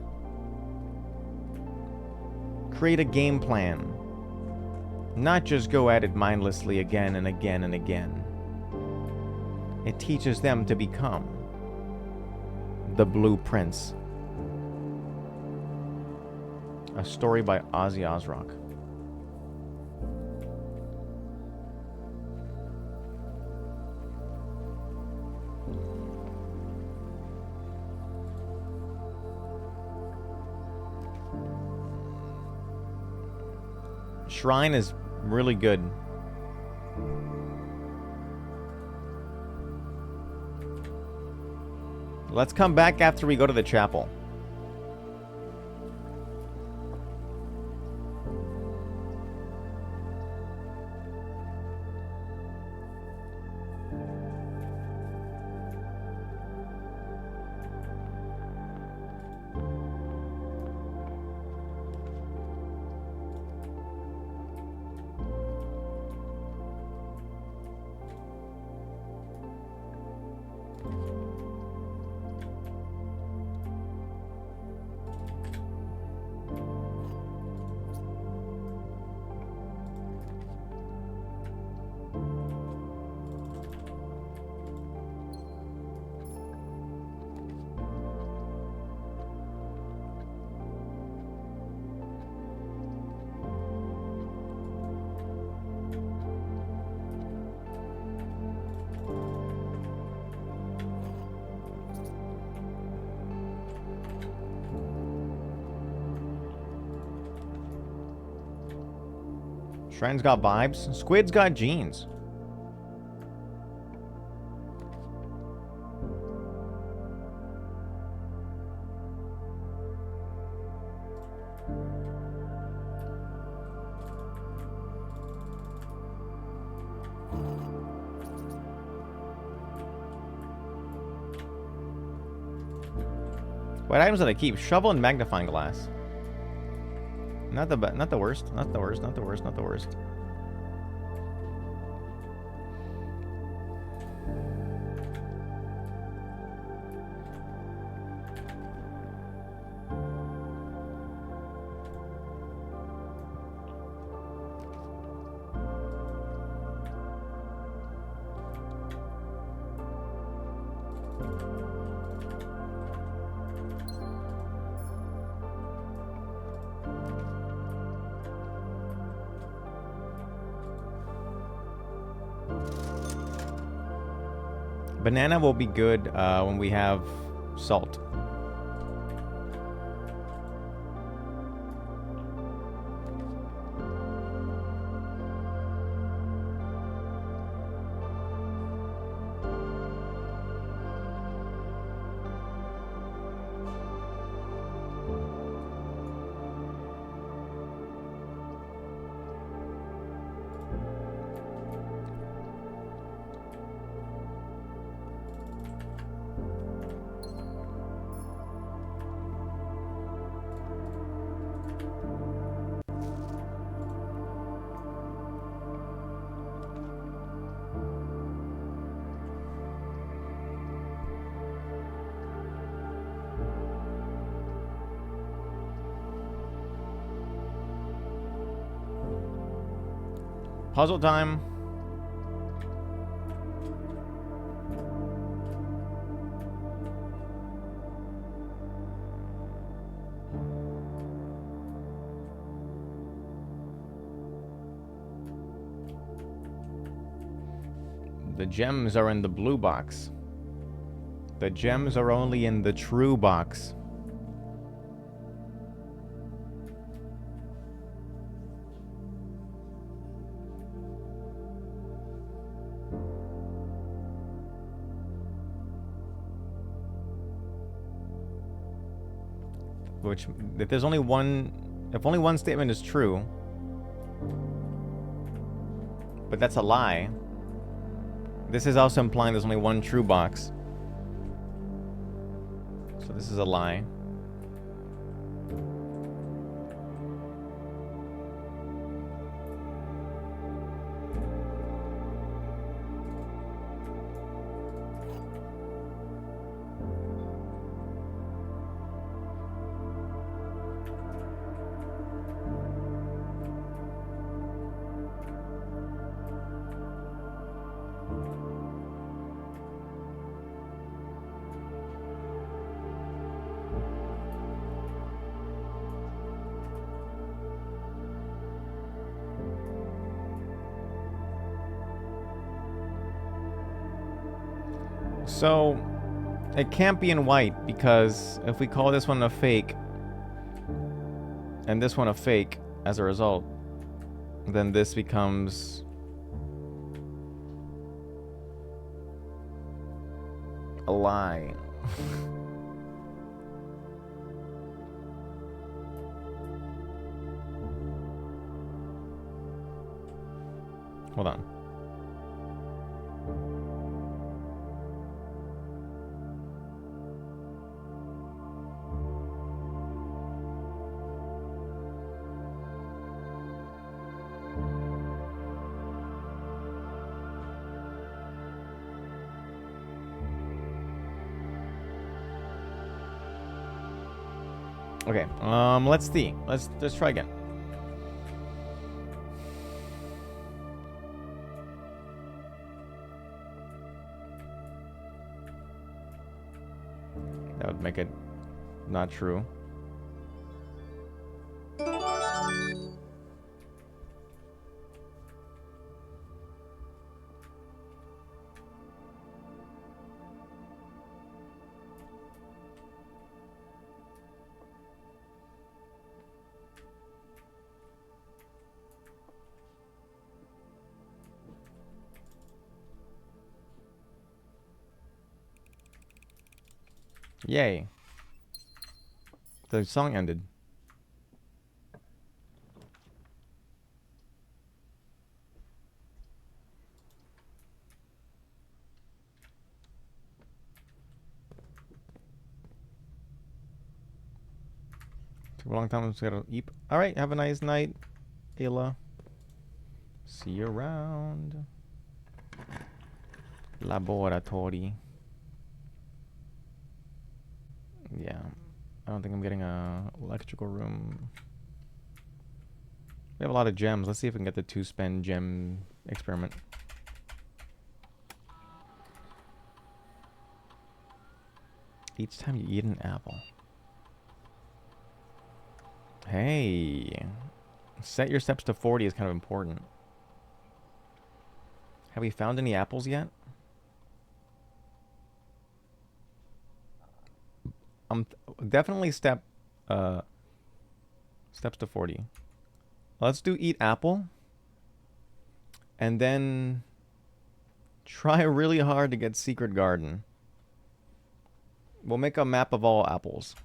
Create a game plan. Not just go at it mindlessly again and again and again. It teaches them to become the Blue Prince. A story by Ozzy Osrock. Shrine is really good. Let's come back after we go to the chapel. Shrine's got vibes. Squid's got jeans. What items did I keep? Shovel and magnifying glass. Not the worst. Not the worst. Not the worst. Not the worst. Banana will be good when we have salt. Puzzle time. The gems are in the blue box. The gems are only in the true box. Which, if there's only one, if only one statement is true, But that's a lie. This is also implying there's only one true box. So this is a lie. So, it can't be in white because if we call this one a fake and this one a fake as a result, then this becomes a lie. Hold on. Okay, let's see. Let's try again. That would make it not true. Yay. The song ended. Took a long time to eat. Alright, have a nice night, Ayla. See you around. Laboratory. Yeah. I don't think I'm getting a electrical room. We have a lot of gems. Let's see if we can get the 2-spend gem experiment. Each time you eat an apple. Hey. Set your steps to 40 is kind of important. Have we found any apples yet? Definitely steps to 40. Let's do eat apple. And then try really hard to get secret garden. We'll make a map of all apples.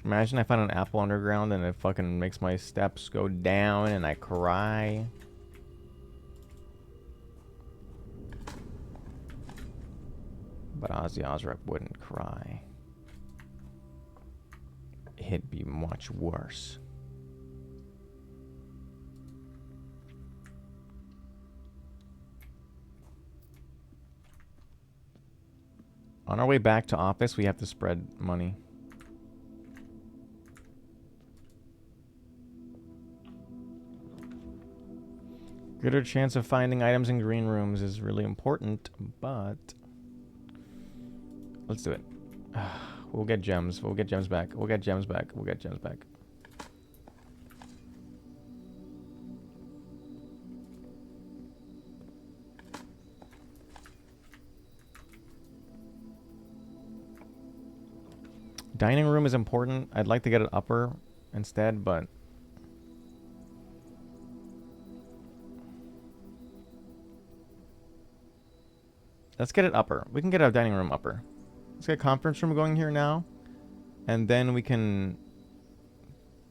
Imagine I find an apple underground and it fucking makes my steps go down and I cry. But Ozzy Osric wouldn't cry. It'd be much worse. On our way back to office, we have to spread money. Greater chance of finding items in green rooms is really important, but let's do it. We'll get gems. We'll get gems back. We'll get gems back. We'll get gems back. Dining room is important. I'd like to get it upper instead, but let's get it upper. We can get a dining room upper. Let's get a conference room going here now, and then we can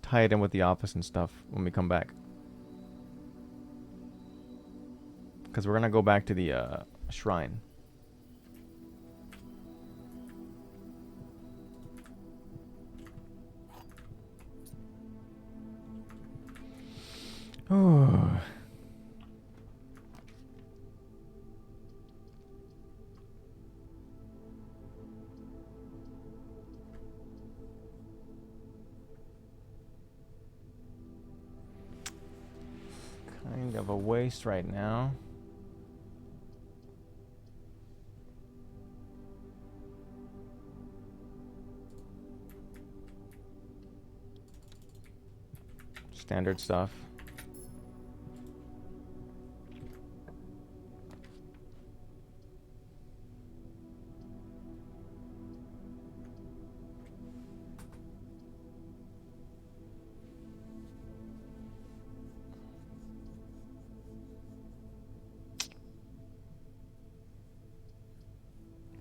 tie it in with the office and stuff when we come back. Because we're gonna go back to the shrine. Oh. Kind of a waste right now. Standard stuff.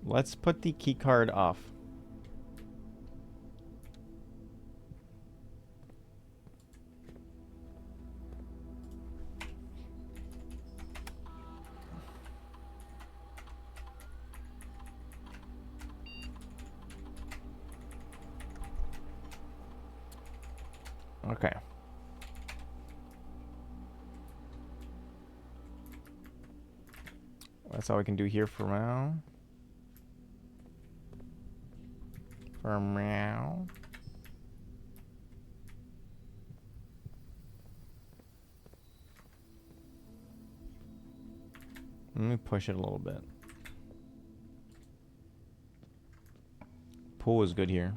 Let's put the key card off. Okay. That's all we can do here for now. For now. Let me push it a little bit. Pool is good here.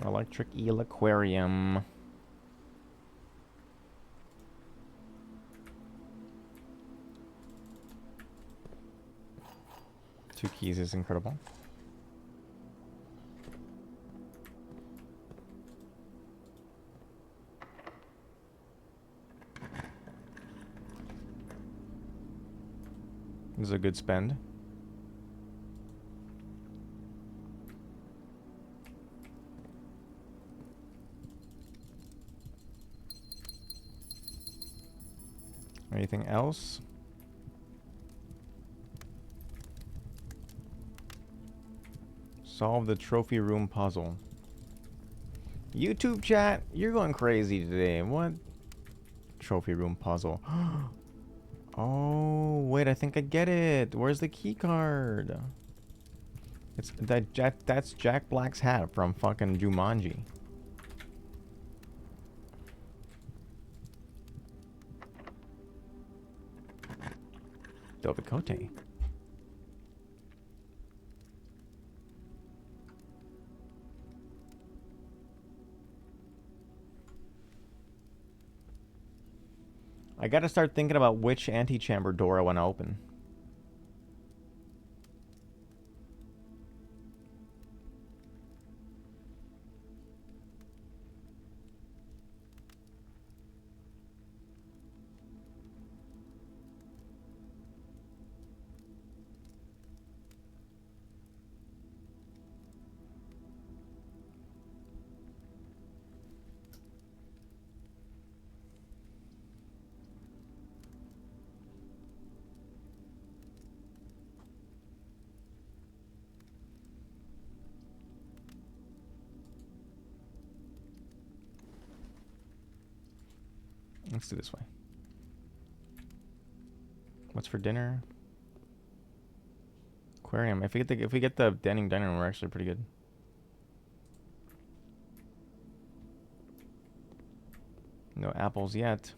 Electric eel aquarium. Two keys is incredible. This is a good spend. Anything else? Solve the trophy room puzzle. YouTube chat, you're going crazy today. What? Trophy room puzzle. Oh, wait, I think I get it. Where's the key card? It's that's Jack Black's hat from fucking Jumanji. Dovicote. I gotta start thinking about which antechamber door I want to open. Let's do this way. What's for dinner? Aquarium. If we get the dining room, we're actually pretty good. No apples yet.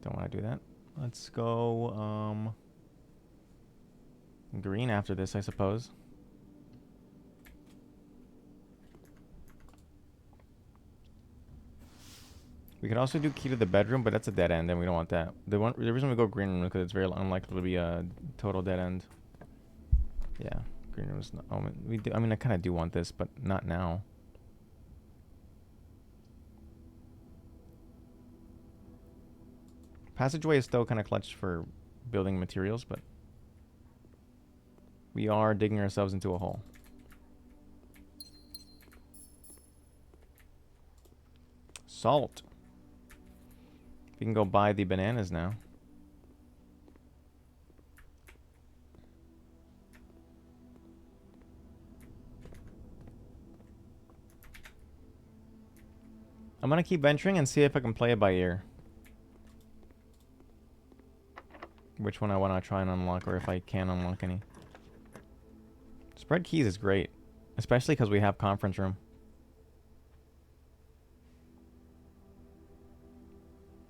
Don't want to do that. Let's go. Green after this, I suppose. We could also do key to the bedroom, but that's a dead end, and we don't want that. The reason we go green room is because it's very unlikely to be a total dead end. Yeah, green room is not. Oh, we do. I mean, I kind of do want this, but not now. Passageway is still kind of clutch for building materials, but we are digging ourselves into a hole. Salt. We can go buy the bananas now. I'm going to keep venturing and see if I can play it by ear. Which one I want to try and unlock, or if I can unlock any. Spread keys is great. Especially because we have conference room.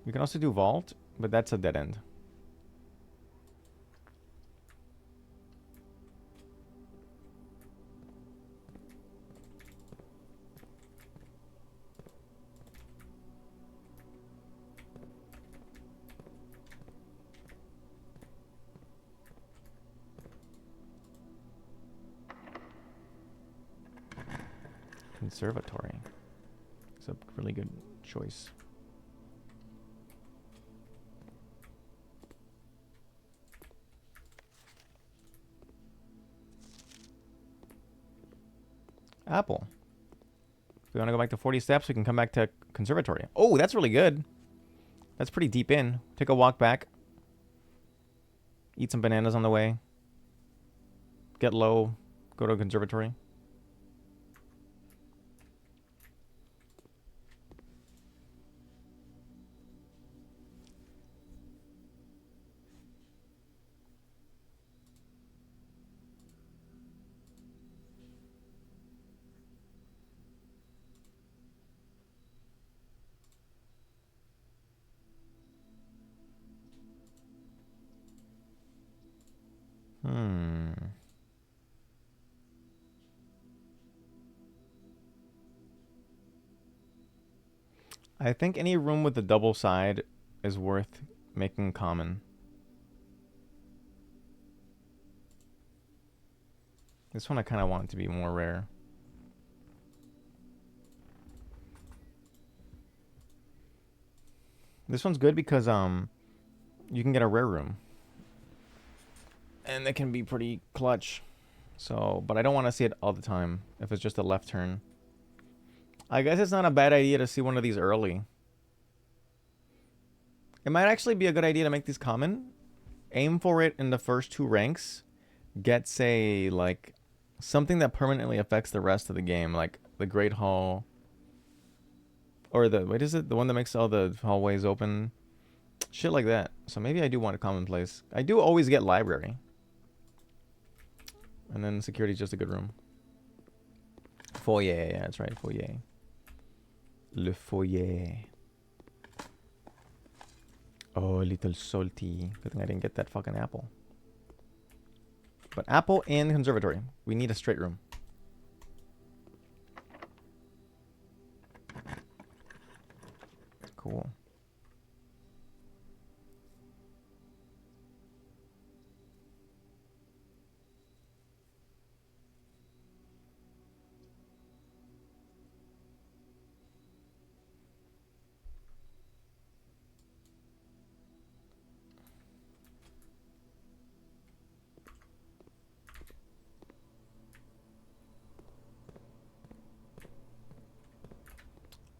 We can also do vault, but that's a dead end. Conservatory. It's a really good choice. Apple. If we want to go back to 40 steps, we can come back to conservatory. Oh, that's really good. That's pretty deep in. Take a walk back. Eat some bananas on the way. Get low. Go to a conservatory. I think any room with a double side is worth making common. This one I kind of want it to be more rare. This one's good because you can get a rare room. And it can be pretty clutch. So, but I don't want to see it all the time if it's just a left turn. I guess it's not a bad idea to see one of these early. It might actually be a good idea to make these common. Aim for it in the first 2 ranks. Get, say, like, something that permanently affects the rest of the game, like the Great Hall. Or the, what is it? The one that makes all the hallways open. Shit like that. So maybe I do want a commonplace. I do always get library. And then security is just a good room. Foyer, yeah, that's right, foyer. Le foyer. Oh, a little salty. Good thing I didn't get that fucking apple. But apple and conservatory. We need a straight room. Cool.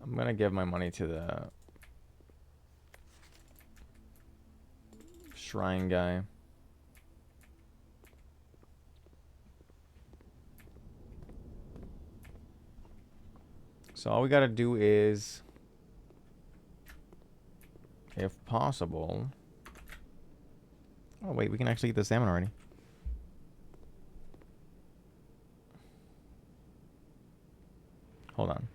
I'm gonna give my money to the shrine guy. So all we gotta do is, if possible... Oh wait, we can actually eat the salmon already. Hold on.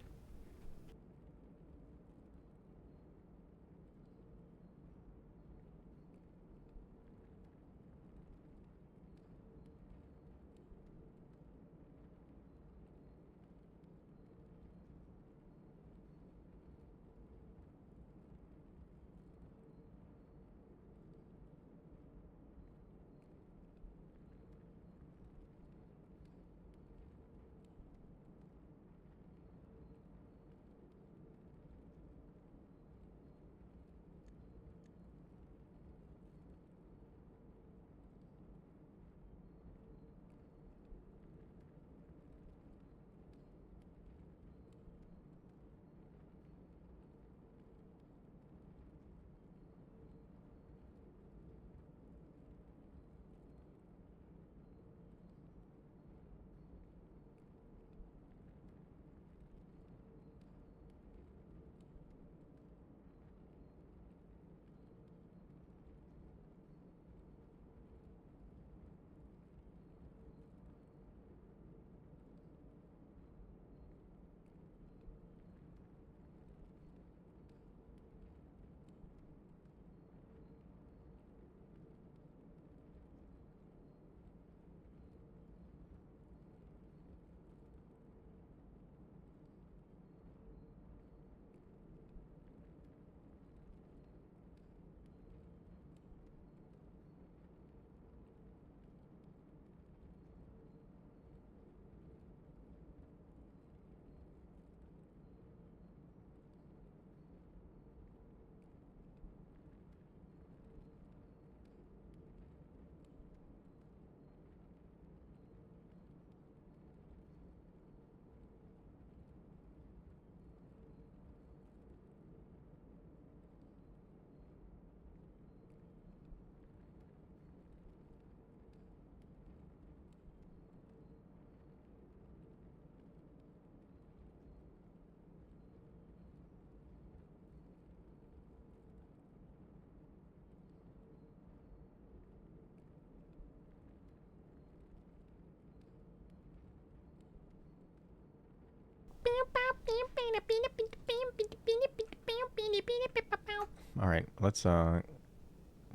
All right, let's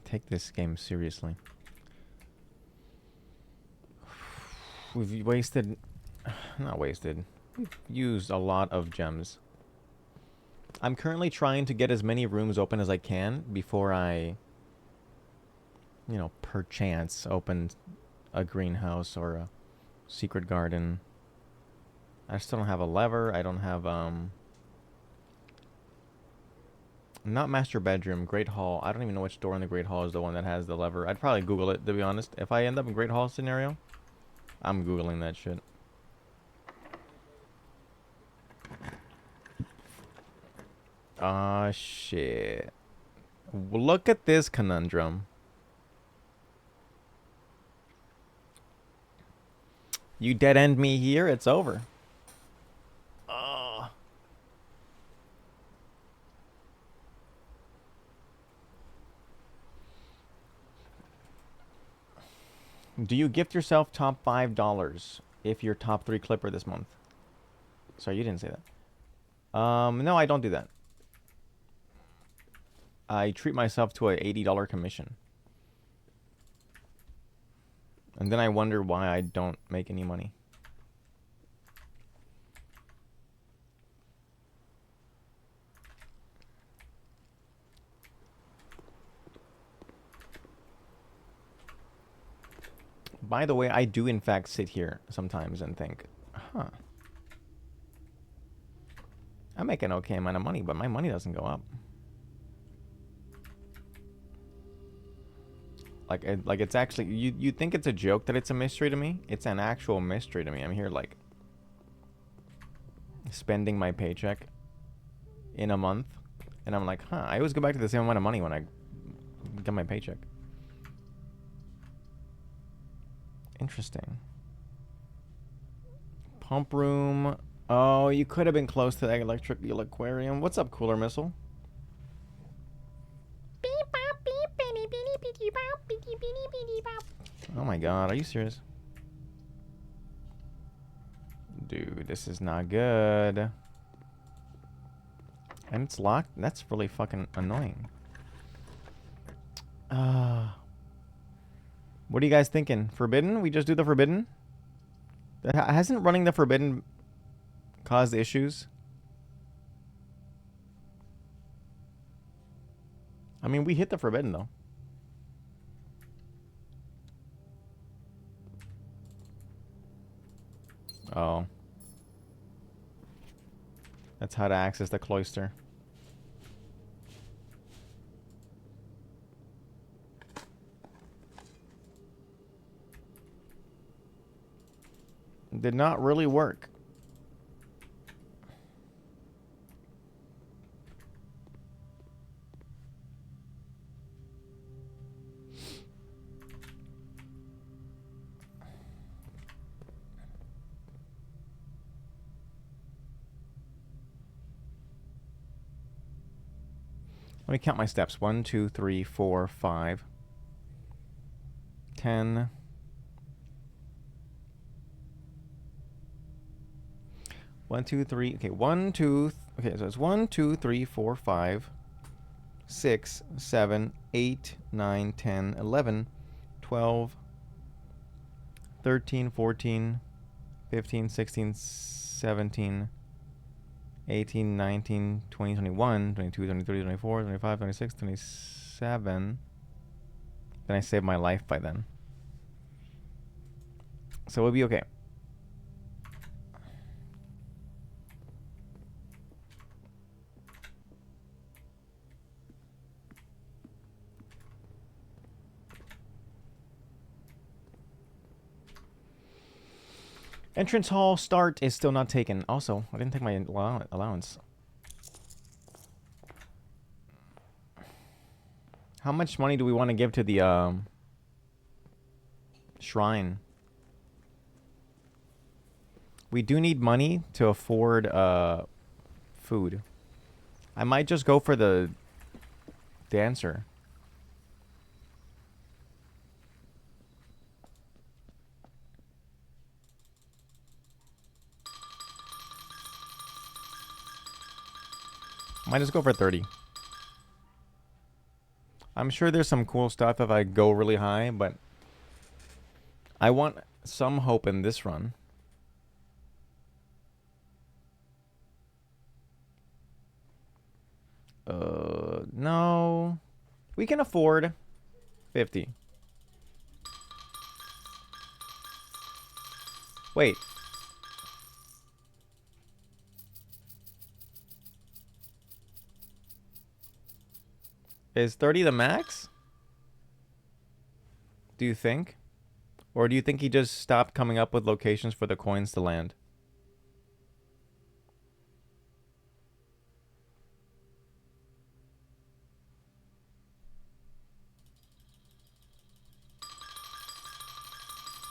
take this game seriously. We've wasted, not wasted, we've used a lot of gems. I'm currently trying to get as many rooms open as I can before I, you know, perchance open a greenhouse or a secret garden. I still don't have a lever. I don't have, not master bedroom, Great Hall. I don't even know which door in the Great Hall is the one that has the lever. I'd probably Google it, to be honest. If I end up in Great Hall scenario, I'm Googling that shit. Ah, shit. Look at this conundrum. You dead end me here, it's over. Do you gift yourself top $5 if you're top 3 clipper this month? Sorry, you didn't say that. No, I don't do that. I treat myself to a $80 commission. And then I wonder why I don't make any money. By the way, I do in fact sit here sometimes and think, huh. I make an okay amount of money, but my money doesn't go up. Like it's actually, you think it's a joke that it's a mystery to me? It's an actual mystery to me. I'm here like spending my paycheck in a month, and I'm like, huh, I always go back to the same amount of money when I get my paycheck. Interesting. Pump room. Oh, you could have been close to that electrical aquarium. What's up, Cooler Missile? Oh my god, are you serious? Dude, this is not good. And it's locked? That's really fucking annoying. What are you guys thinking? Forbidden? We just do the forbidden? Hasn't running the forbidden caused issues? I mean, we hit the forbidden, though. Oh. That's how to access the cloister. Did not really work. Let me count my steps. 1, 2, 3, 4, 5, 10. 1, 2, 3. Okay, 1, 2. Okay, so it's 1, 2, 3, 4, 5, 6, 7, 8, 9, 10, 11, 12, 13, 14, 15, 16, 17, 18, 19, 20, 21, 22, 23, 24, 25, 26, 27. Then I saved my life by then. So we'll be okay. Entrance hall start is still not taken. Also, I didn't take my allowance. How much money do we want to give to the shrine? We do need money to afford food. I might just go for the dancer. Might just go for 30. I'm sure there's some cool stuff if I go really high, but I want some hope in this run. No. We can afford 50. Wait. Is 30 the max? Do you think? Or do you think he just stopped coming up with locations for the coins to land?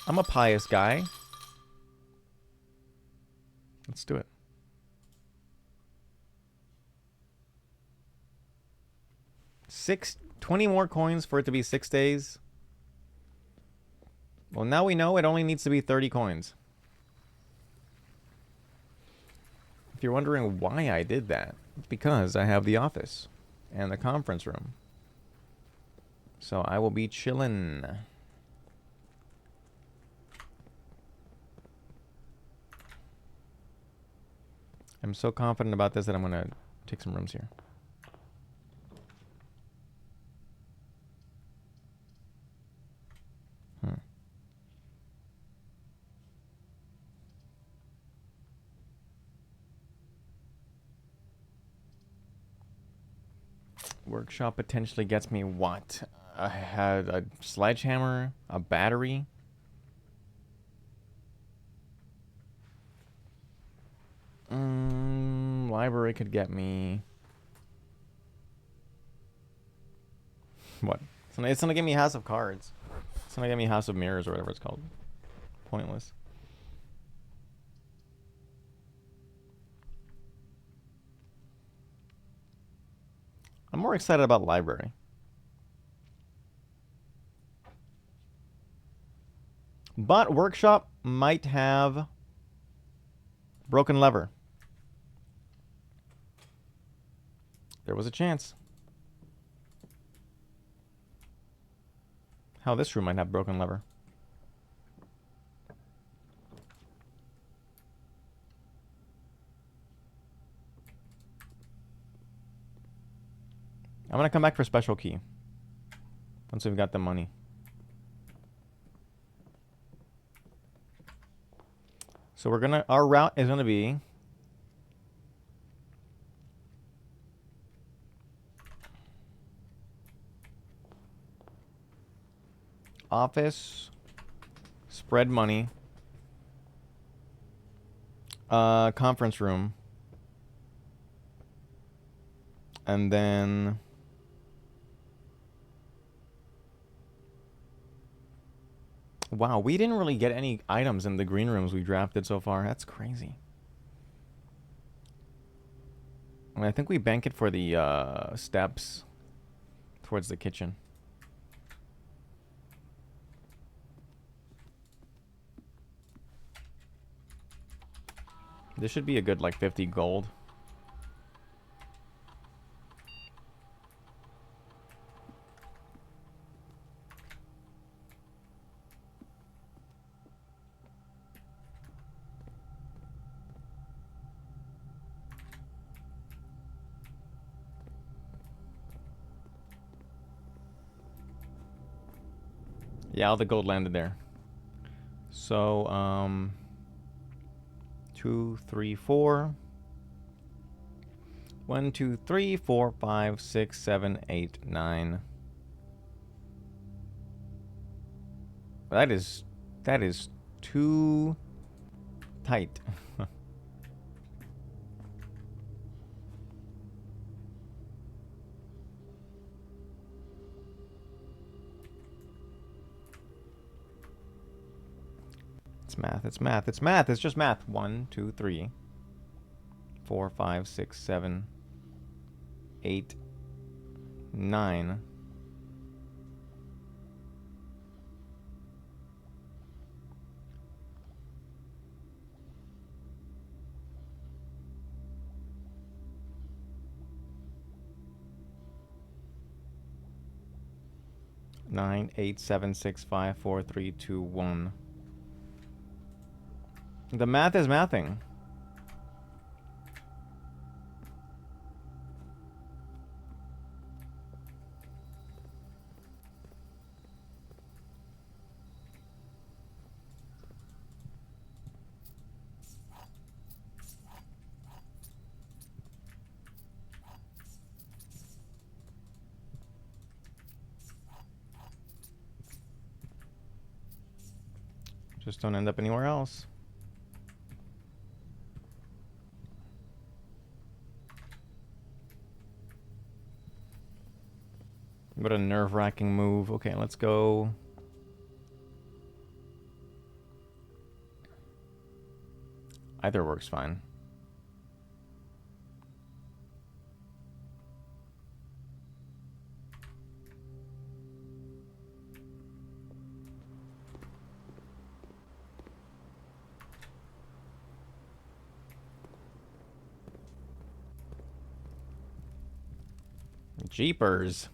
I'm a pious guy. Let's do it. 20 more coins for it to be 6 days. Well, now we know it only needs to be 30 coins. If you're wondering why I did that, it's because I have the office and the conference room. So I will be chillin'. I'm so confident about this that I'm going to take some rooms here. Workshop potentially gets me what? I had a sledgehammer, a battery. Library could get me... What? It's gonna give me House of Cards. It's gonna give me House of Mirrors or whatever it's called. Pointless. I'm more excited about library. But workshop might have broken lever. There was a chance. How this room might have broken lever. I'm gonna come back for special key. Once we've got the money. So we're gonna, our route is gonna be office, spread money, conference room, and then wow, we didn't really get any items in the green rooms we drafted so far. That's crazy. I mean, I think we bank it for the steps towards the kitchen. This should be a good, like, 50 gold. Yeah, all the gold landed there. So, 2, 3, 4. 1, 2, 3, 4, 5, 6, 7, 8, 9. That is too tight. It's math, it's math, it's math, it's just math. 1, 2, 3, 4, 5, 6, 7, 8, 9. 987654321. The math is mathing. Just don't end up anywhere else. What a nerve-wracking move. Okay, let's go. Either works fine. Jeepers.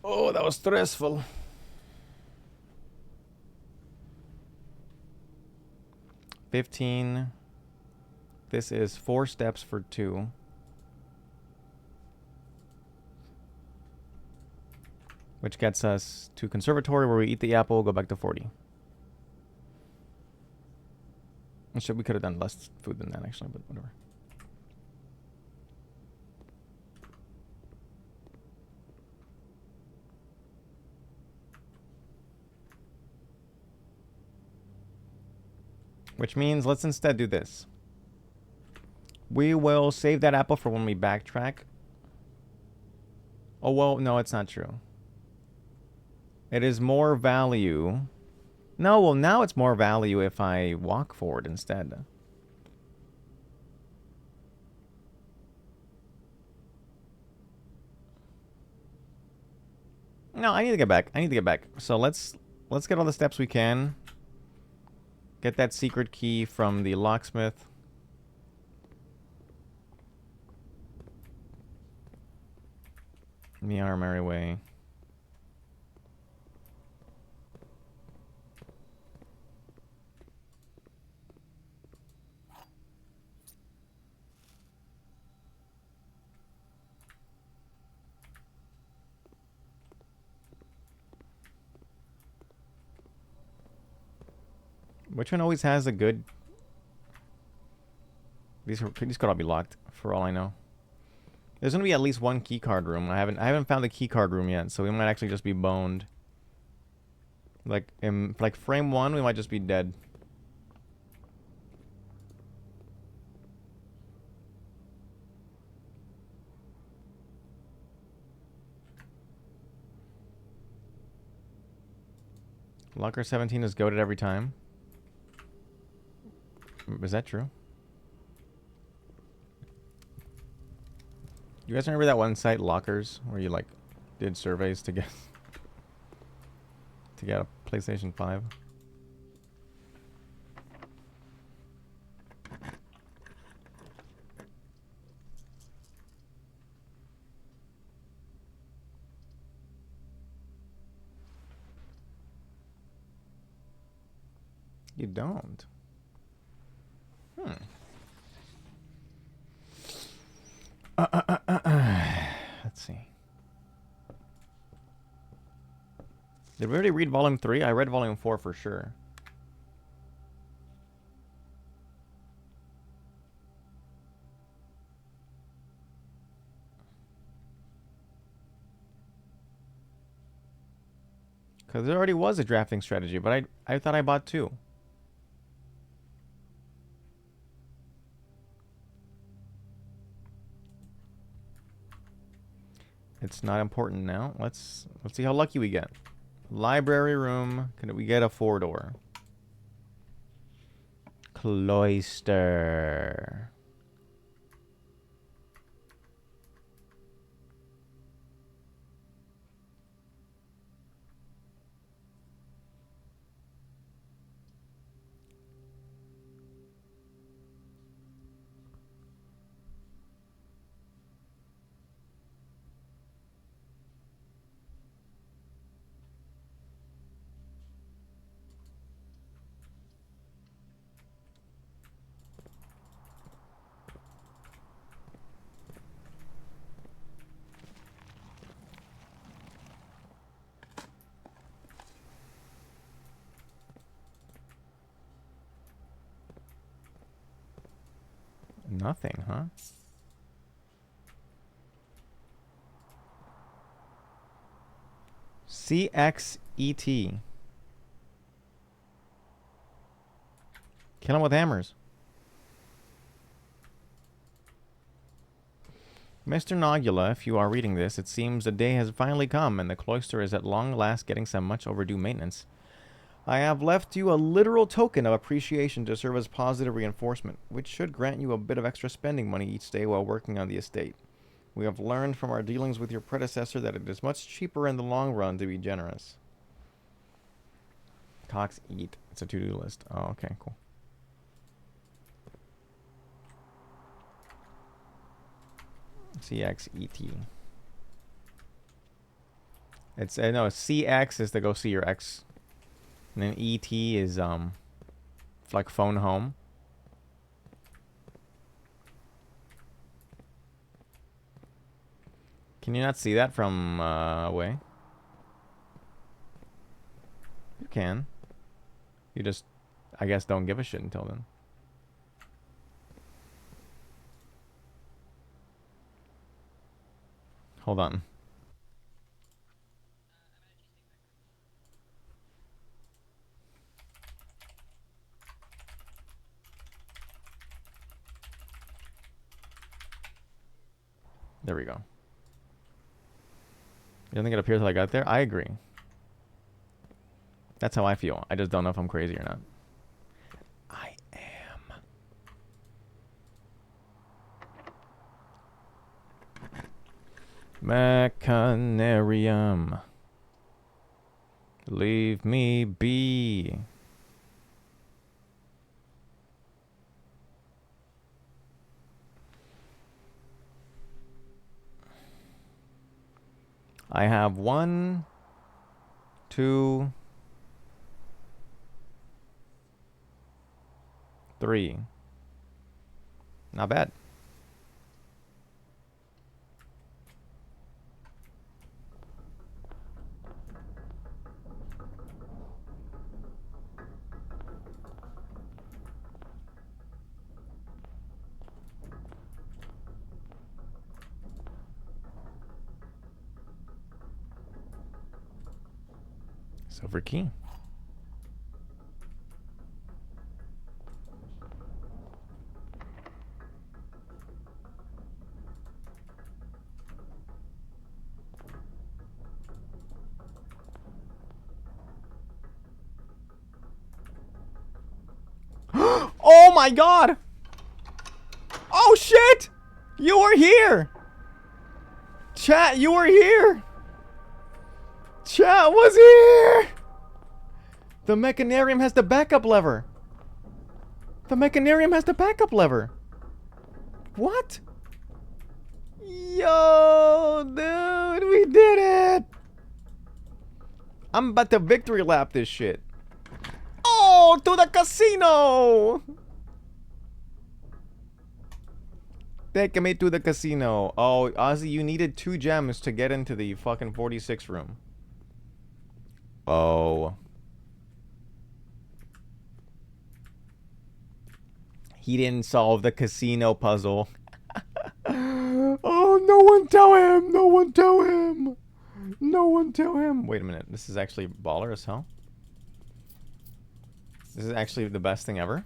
Oh, that was stressful. 15. This is 4 steps for 2. Which gets us to conservatory where we eat the apple, go back to 40. We could have done less food than that actually, but whatever. Which means let's instead do this. We will save that apple for when we backtrack. Oh, well, no, it's not true. It is more value. No, well, now it's more value if I walk forward instead. No, I need to get back. I need to get back. So let's get all the steps we can. Get that secret key from the locksmith. Me on our merry way. Which one always has a good... These could all be locked, for all I know. There's gonna be at least one keycard room. I haven't found the keycard room yet, so we might actually just be boned. Like in frame 1, we might just be dead. Locker 17 is goated every time. Is that true? You guys remember that one site, Lockers, where you like did surveys to get a PlayStation 5? You don't. Let's see. Did we already read Volume 3? I read Volume 4 for sure. Because there already was a drafting strategy, but I thought I bought 2. It's not important now. Let's see how lucky we get. Library room. Can we get a 4-door? Cloister. Nothing, huh? CXET. Kill him with hammers. Mr. Nogula, if you are reading this, it seems the day has finally come and the cloister is at long last getting some much overdue maintenance. I have left you a literal token of appreciation to serve as positive reinforcement, which should grant you a bit of extra spending money each day while working on the estate. We have learned from our dealings with your predecessor that it is much cheaper in the long run to be generous. Cox eat. It's a to-do list. Oh, okay, cool. CXET. It's no, CX is to go see your ex. And then ET is like phone home. Can you not see that from away? You can. You just, I guess, don't give a shit until then. Hold on. There we go. You don't think it appears till I got there? I agree. That's how I feel. I just don't know if I'm crazy or not. I am. Mechanarium. Leave me be. I have 1, 2, 3. Not bad. Silver key. Oh my god! Oh shit! You were here! Chat, you were here! Chat was here! The Mechanarium has the backup lever. The Mechanarium has the backup lever. What? Yo, dude, we did it! I'm about to victory lap this shit. Oh, to the casino! Take me to the casino. Oh, Ozzy, you needed 2 gems to get into the fucking 46 room. Oh. He didn't solve the casino puzzle. Oh, no one tell him! No one tell him! No one tell him! Wait a minute. This is actually baller as hell. This is actually the best thing ever.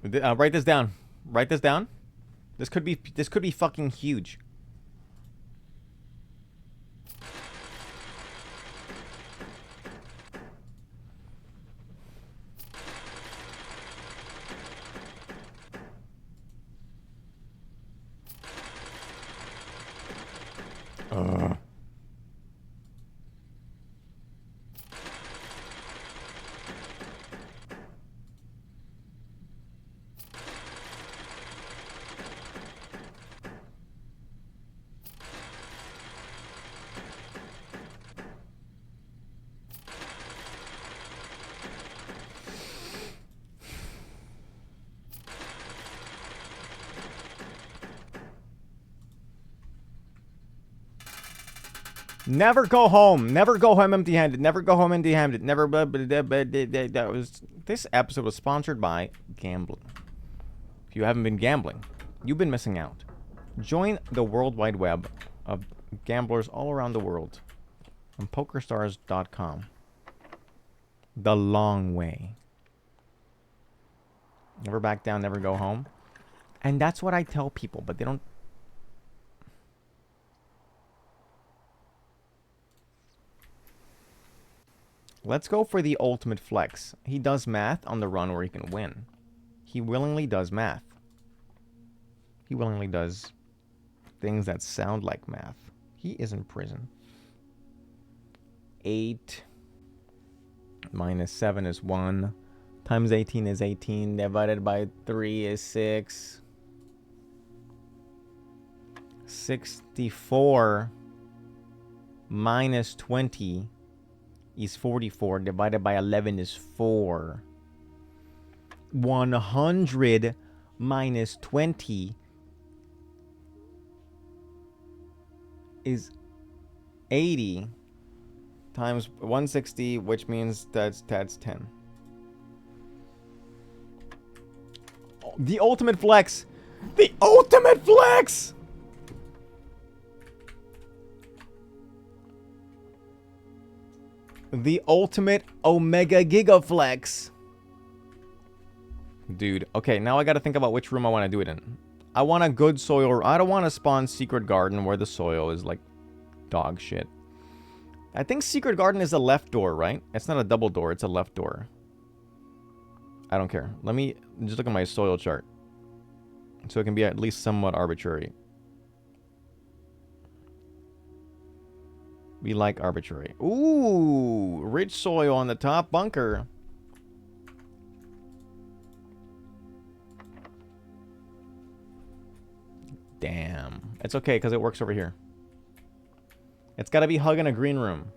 Write this down. Write this down. This could be fucking huge. Never go home. Never go home empty-handed. Never go home empty-handed. Never. That was. This episode was sponsored by gambling. If you haven't been gambling, you've been missing out. Join the World Wide Web of gamblers all around the world on PokerStars.com. The long way. Never back down. Never go home. And that's what I tell people, but they don't. Let's go for the ultimate flex. He does math on the run where he can win. He willingly does math. He willingly does things that sound like math. He is in prison. 8 minus 7 is 1. Times 18 is 18. Divided by 3 is 6. 64 minus 20 is 44. Divided by 11 is 4. 100 minus 20 is 80 times 160, which means that's 10. The ultimate flex! The ultimate flex! The ultimate Omega Gigaflex. Dude, okay, now I gotta think about which room I want to do it in. I want a good soil. I don't want to spawn Secret Garden where the soil is like dog shit. I think Secret Garden is a left door, right? It's not a double door, it's a left door. I don't care. Let me just look at my soil chart. So it can be at least somewhat arbitrary. We like arbitrary. Ooh, rich soil on the top bunker. Damn. It's okay, because it works over here. It's got to be hugging a green room.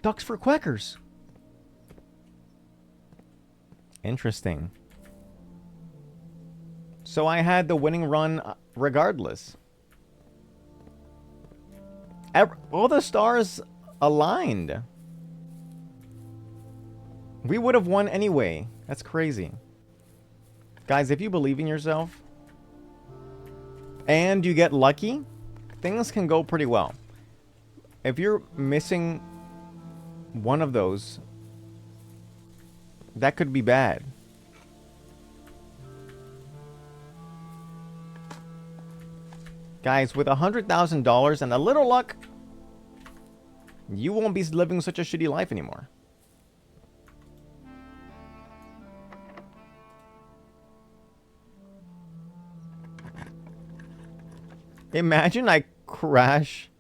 Ducks for Quackers. Interesting. So I had the winning run regardless. All the stars aligned. We would have won anyway. That's crazy. Guys, if you believe in yourself and you get lucky, things can go pretty well. If you're missing one of those, that could be bad. Guys, with $100,000 and a little luck, you won't be living such a shitty life anymore. Imagine I crash.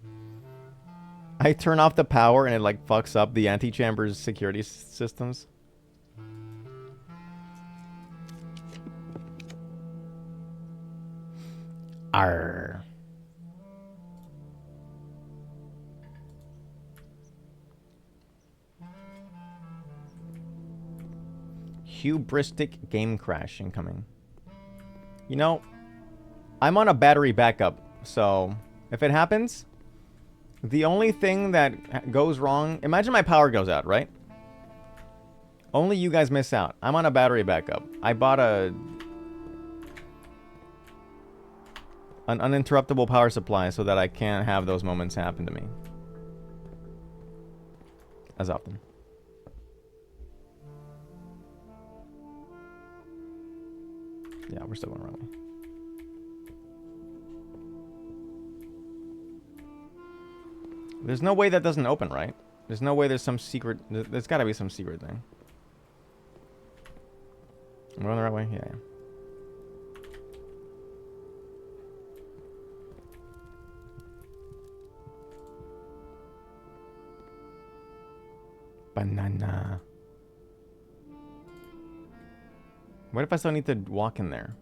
I turn off the power and it like fucks up the antechamber's security systems. Arr. Hubristic game crash incoming. You know, I'm on a battery backup, so if it happens, the only thing that goes wrong, imagine my power goes out, right? Only you guys miss out. I'm on a battery backup. I bought an uninterruptible power supply so that I can't have those moments happen to me as often. Yeah, we're still going wrong. There's no way that doesn't open, right? There's no way there's some secret... There's got to be some secret thing. We're on the right way? Yeah. Banana. What if I still need to walk in there?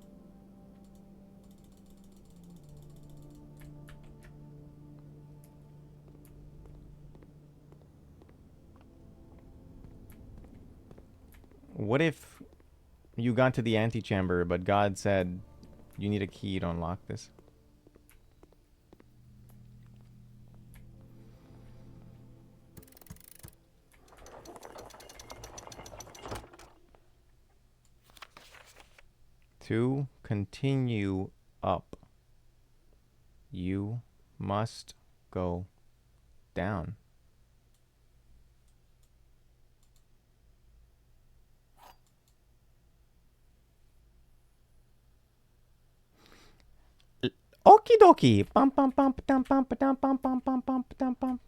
What if you got to the antechamber, but God said you need a key to unlock this? To continue up, you must go down. Okie dokie. Bum bum bum dum bum dum bum bum bum bum dum bum.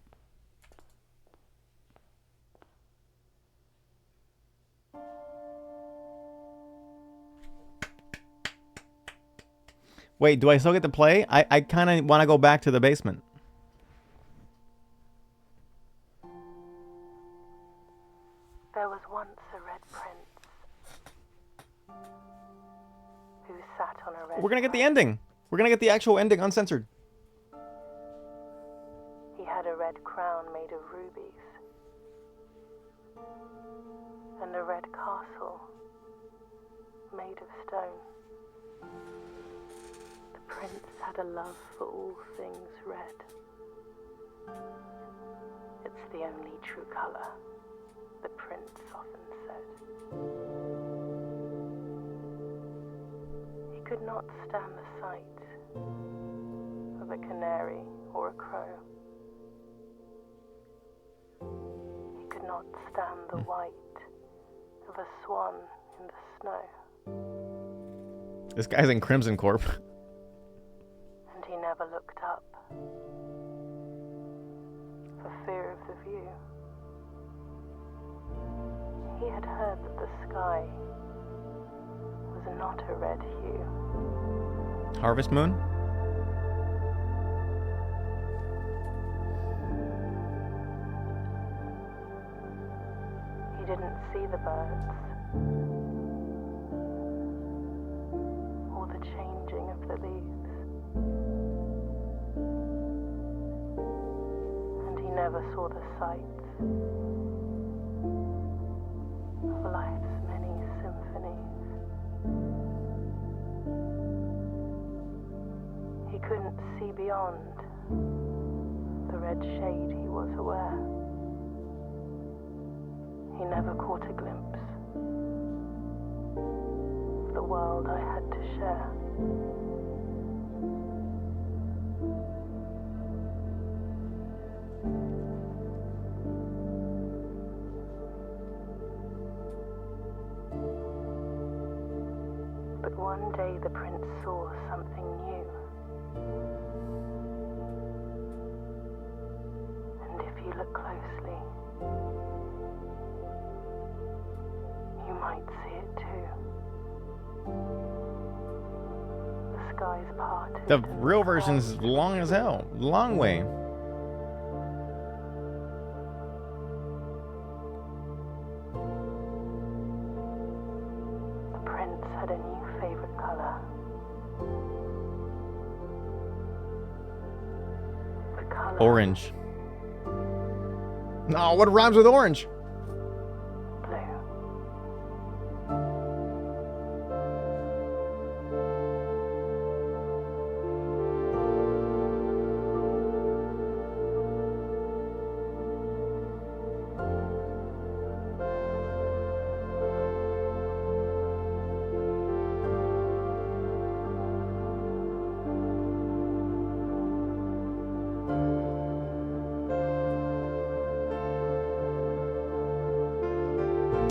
Wait, do I still get to play? I kind of want to go back to the basement. There was once a red prince who sat on a red We're gonna get the throne. ending. We're gonna get the actual ending uncensored. He had a red crown made of rubies and a red castle made of stone. The prince had a love for all things red. It's the only true color, the prince often said. He could not stand the sight of a canary or a crow. He could not stand the white of a swan in the snow. This guy's in Crimson Corp. And he never looked up for fear of the view. He had heard that the sky was not a red hue. Harvest Moon? He didn't see the birds or the changing of the leaves. And he never saw the sights of life's many symphonies. He couldn't see beyond the red shade he was aware. He never caught a glimpse of the world I had to share. But one day the prince saw something new. And if you look closely, you might see it too. The skies parted. The and real clouds version's long as hell. Long way. The prince had a new favorite color. The color Orange. No, what rhymes with orange? blue.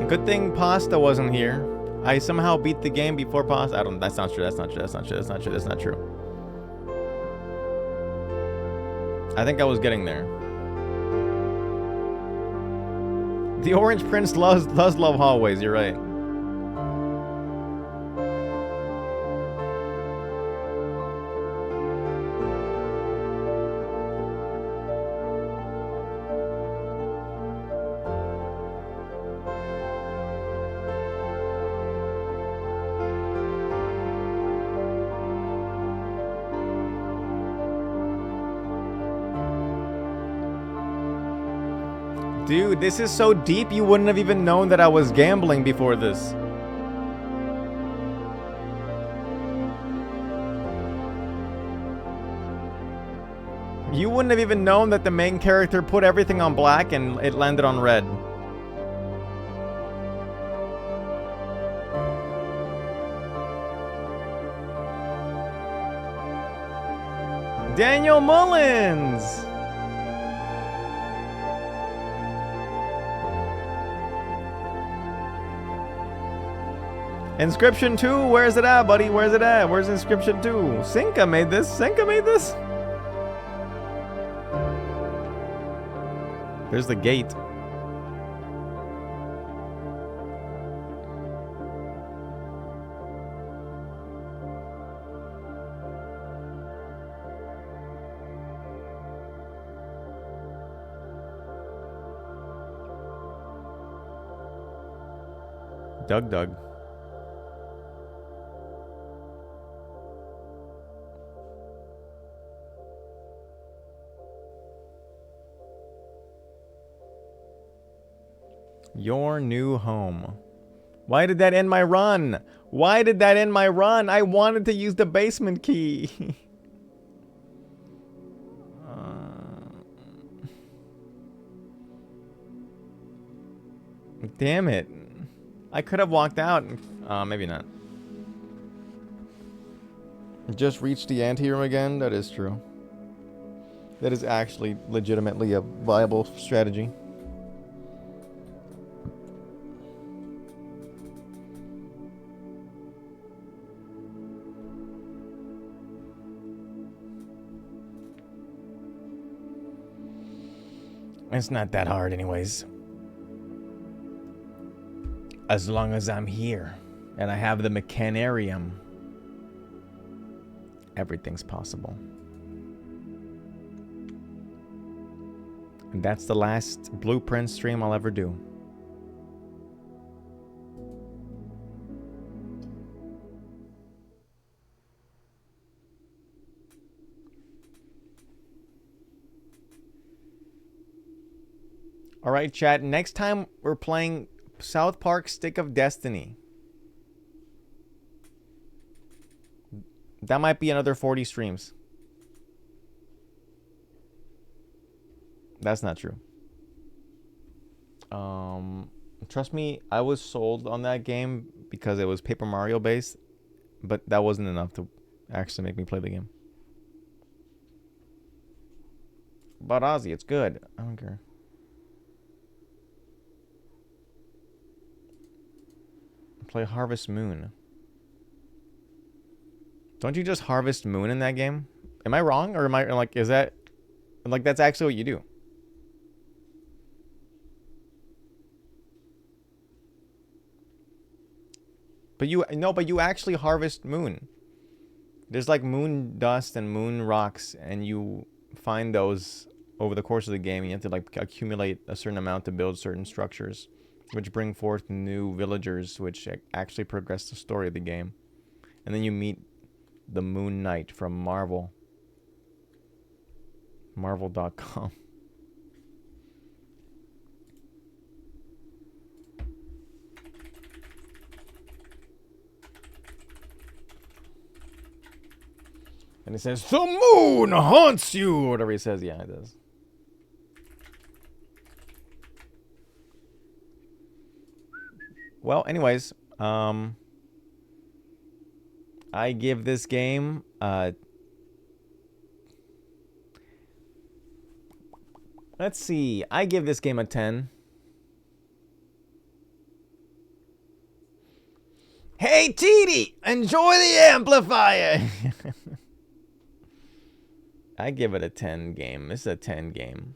Good thing Pasta wasn't here. I somehow beat the game before Pasta. I don't. That's not true. That's not true. That's not true. That's not true. That's not true. I think I was getting there. The Orange Prince does love hallways. You're right. Dude, this is so deep you wouldn't have even known that I was gambling before this. You wouldn't have even known that the main character put everything on black and it landed on red. Daniel Mullins! Inscription 2, where's it at, buddy? Where's it at? Where's Inscription 2? Sinka made this. Sinka made this? There's the gate. Doug. Your new home. Why did that end my run? Why did that end my run? I wanted to use the basement key. Damn it. I could have walked out. Maybe not. Just reached the anteroom again? That is true. That is actually legitimately a viable strategy. It's not that hard anyways. As long as I'm here and I have the Mechanarium, everything's possible. And that's the last Blueprint stream I'll ever do. Alright, chat. Next time we're playing South Park Stick of Destiny. That might be another 40 streams. That's not true. Trust me, I was sold on that game because it was Paper Mario based, but that wasn't enough to actually make me play the game. But Ozzy, it's good. I don't care. Play Harvest Moon. Don't you just harvest moon in that game? Am I wrong? Or am I like, is that like, that's actually what you do? But you actually harvest moon. There's like moon dust and moon rocks, and you find those over the course of the game. You have to like accumulate a certain amount to build certain structures, which bring forth new villagers, which actually progress the story of the game. And then you meet the Moon Knight from Marvel. Marvel.com. And he says, "The moon haunts you," or whatever he says. Yeah, it does. Well, anyways, I give this game let's see. I give this game a 10. Hey, TD, enjoy the amplifier. I give it a 10 game. This is a 10 game.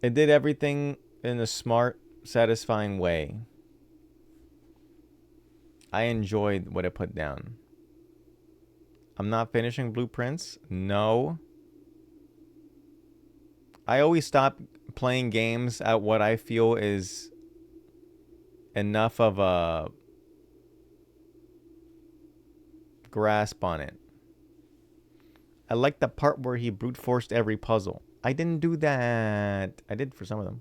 It did everything in a smart, satisfying way. I enjoyed what it put down. I'm not finishing Blueprints. No. I always stop playing games at what I feel is enough of a grasp on it. I like the part where he brute forced every puzzle. I didn't do that. I did for some of them.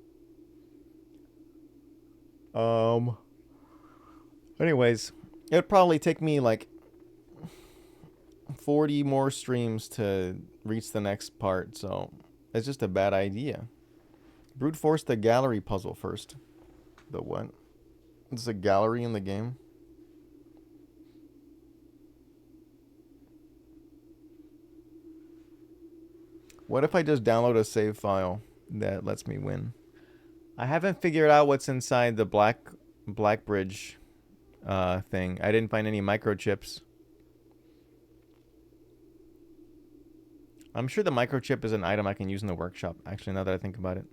Anyways, it would probably take me like 40 more streams to reach the next part, so it's just a bad idea. Brute force the gallery puzzle first. The what? It's a gallery in the game? What if I just download a save file that lets me win? I haven't figured out what's inside the Black Bridge thing. I didn't find any microchips. I'm sure the microchip is an item I can use in the workshop, actually, now that I think about it.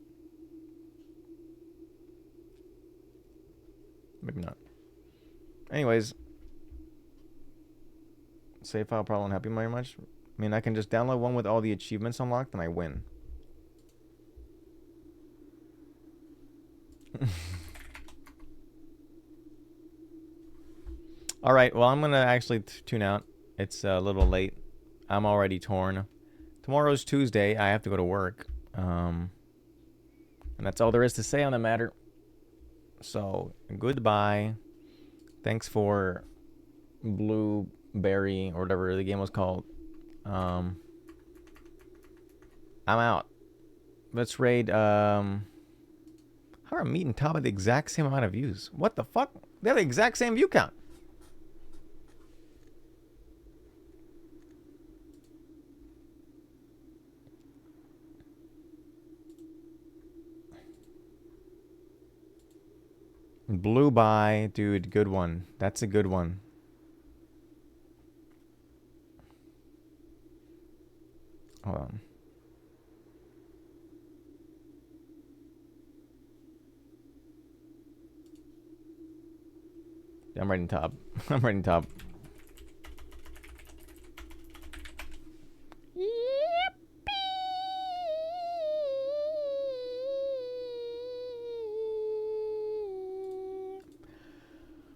Maybe not. Anyways, save file probably won't help you very much. I mean, I can just download one with all the achievements unlocked and I win. Alright, well, I'm going to actually tune out. It's a little late. I'm already torn. Tomorrow's Tuesday. I have to go to work. And that's all there is to say on the matter. So, goodbye. Thanks for Blueberry, or whatever the game was called. I'm out. Let's raid, how are Meat and Top at the exact same amount of views? What the fuck? They have the exact same view count. Blue by, dude, good one. That's a good one. Hold on. Yeah, I'm writing top. I'm writing top.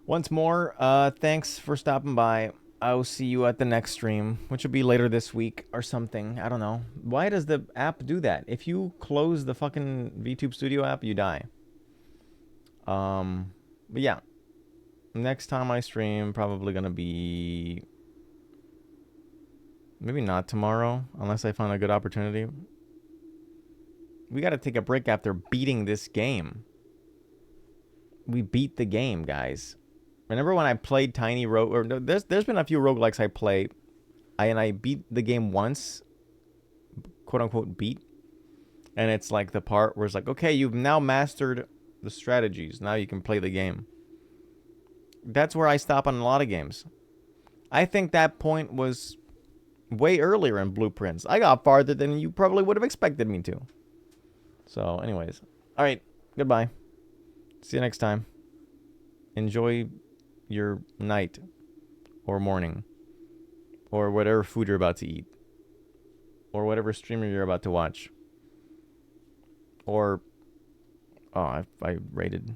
Once more, thanks for stopping by. I will see you at the next stream, which will be later this week or something. I don't know. Why does the app do that? If you close the fucking VTube Studio app, you die. But yeah. Next time I stream, probably gonna be... maybe not tomorrow, unless I find a good opportunity. We gotta take a break after beating this game. We beat the game, guys. Remember when I played Tiny Rogue? Or no, there's been a few roguelikes I play, and I beat the game once, quote unquote beat, and it's like the part where it's like, okay, you've now mastered the strategies. Now you can play the game. That's where I stop on a lot of games. I think that point was way earlier in Blueprints. I got farther than you probably would have expected me to. So, anyways, all right, goodbye. See you next time. Enjoy your night or morning or whatever food you're about to eat or whatever streamer you're about to watch. Or, oh, I rated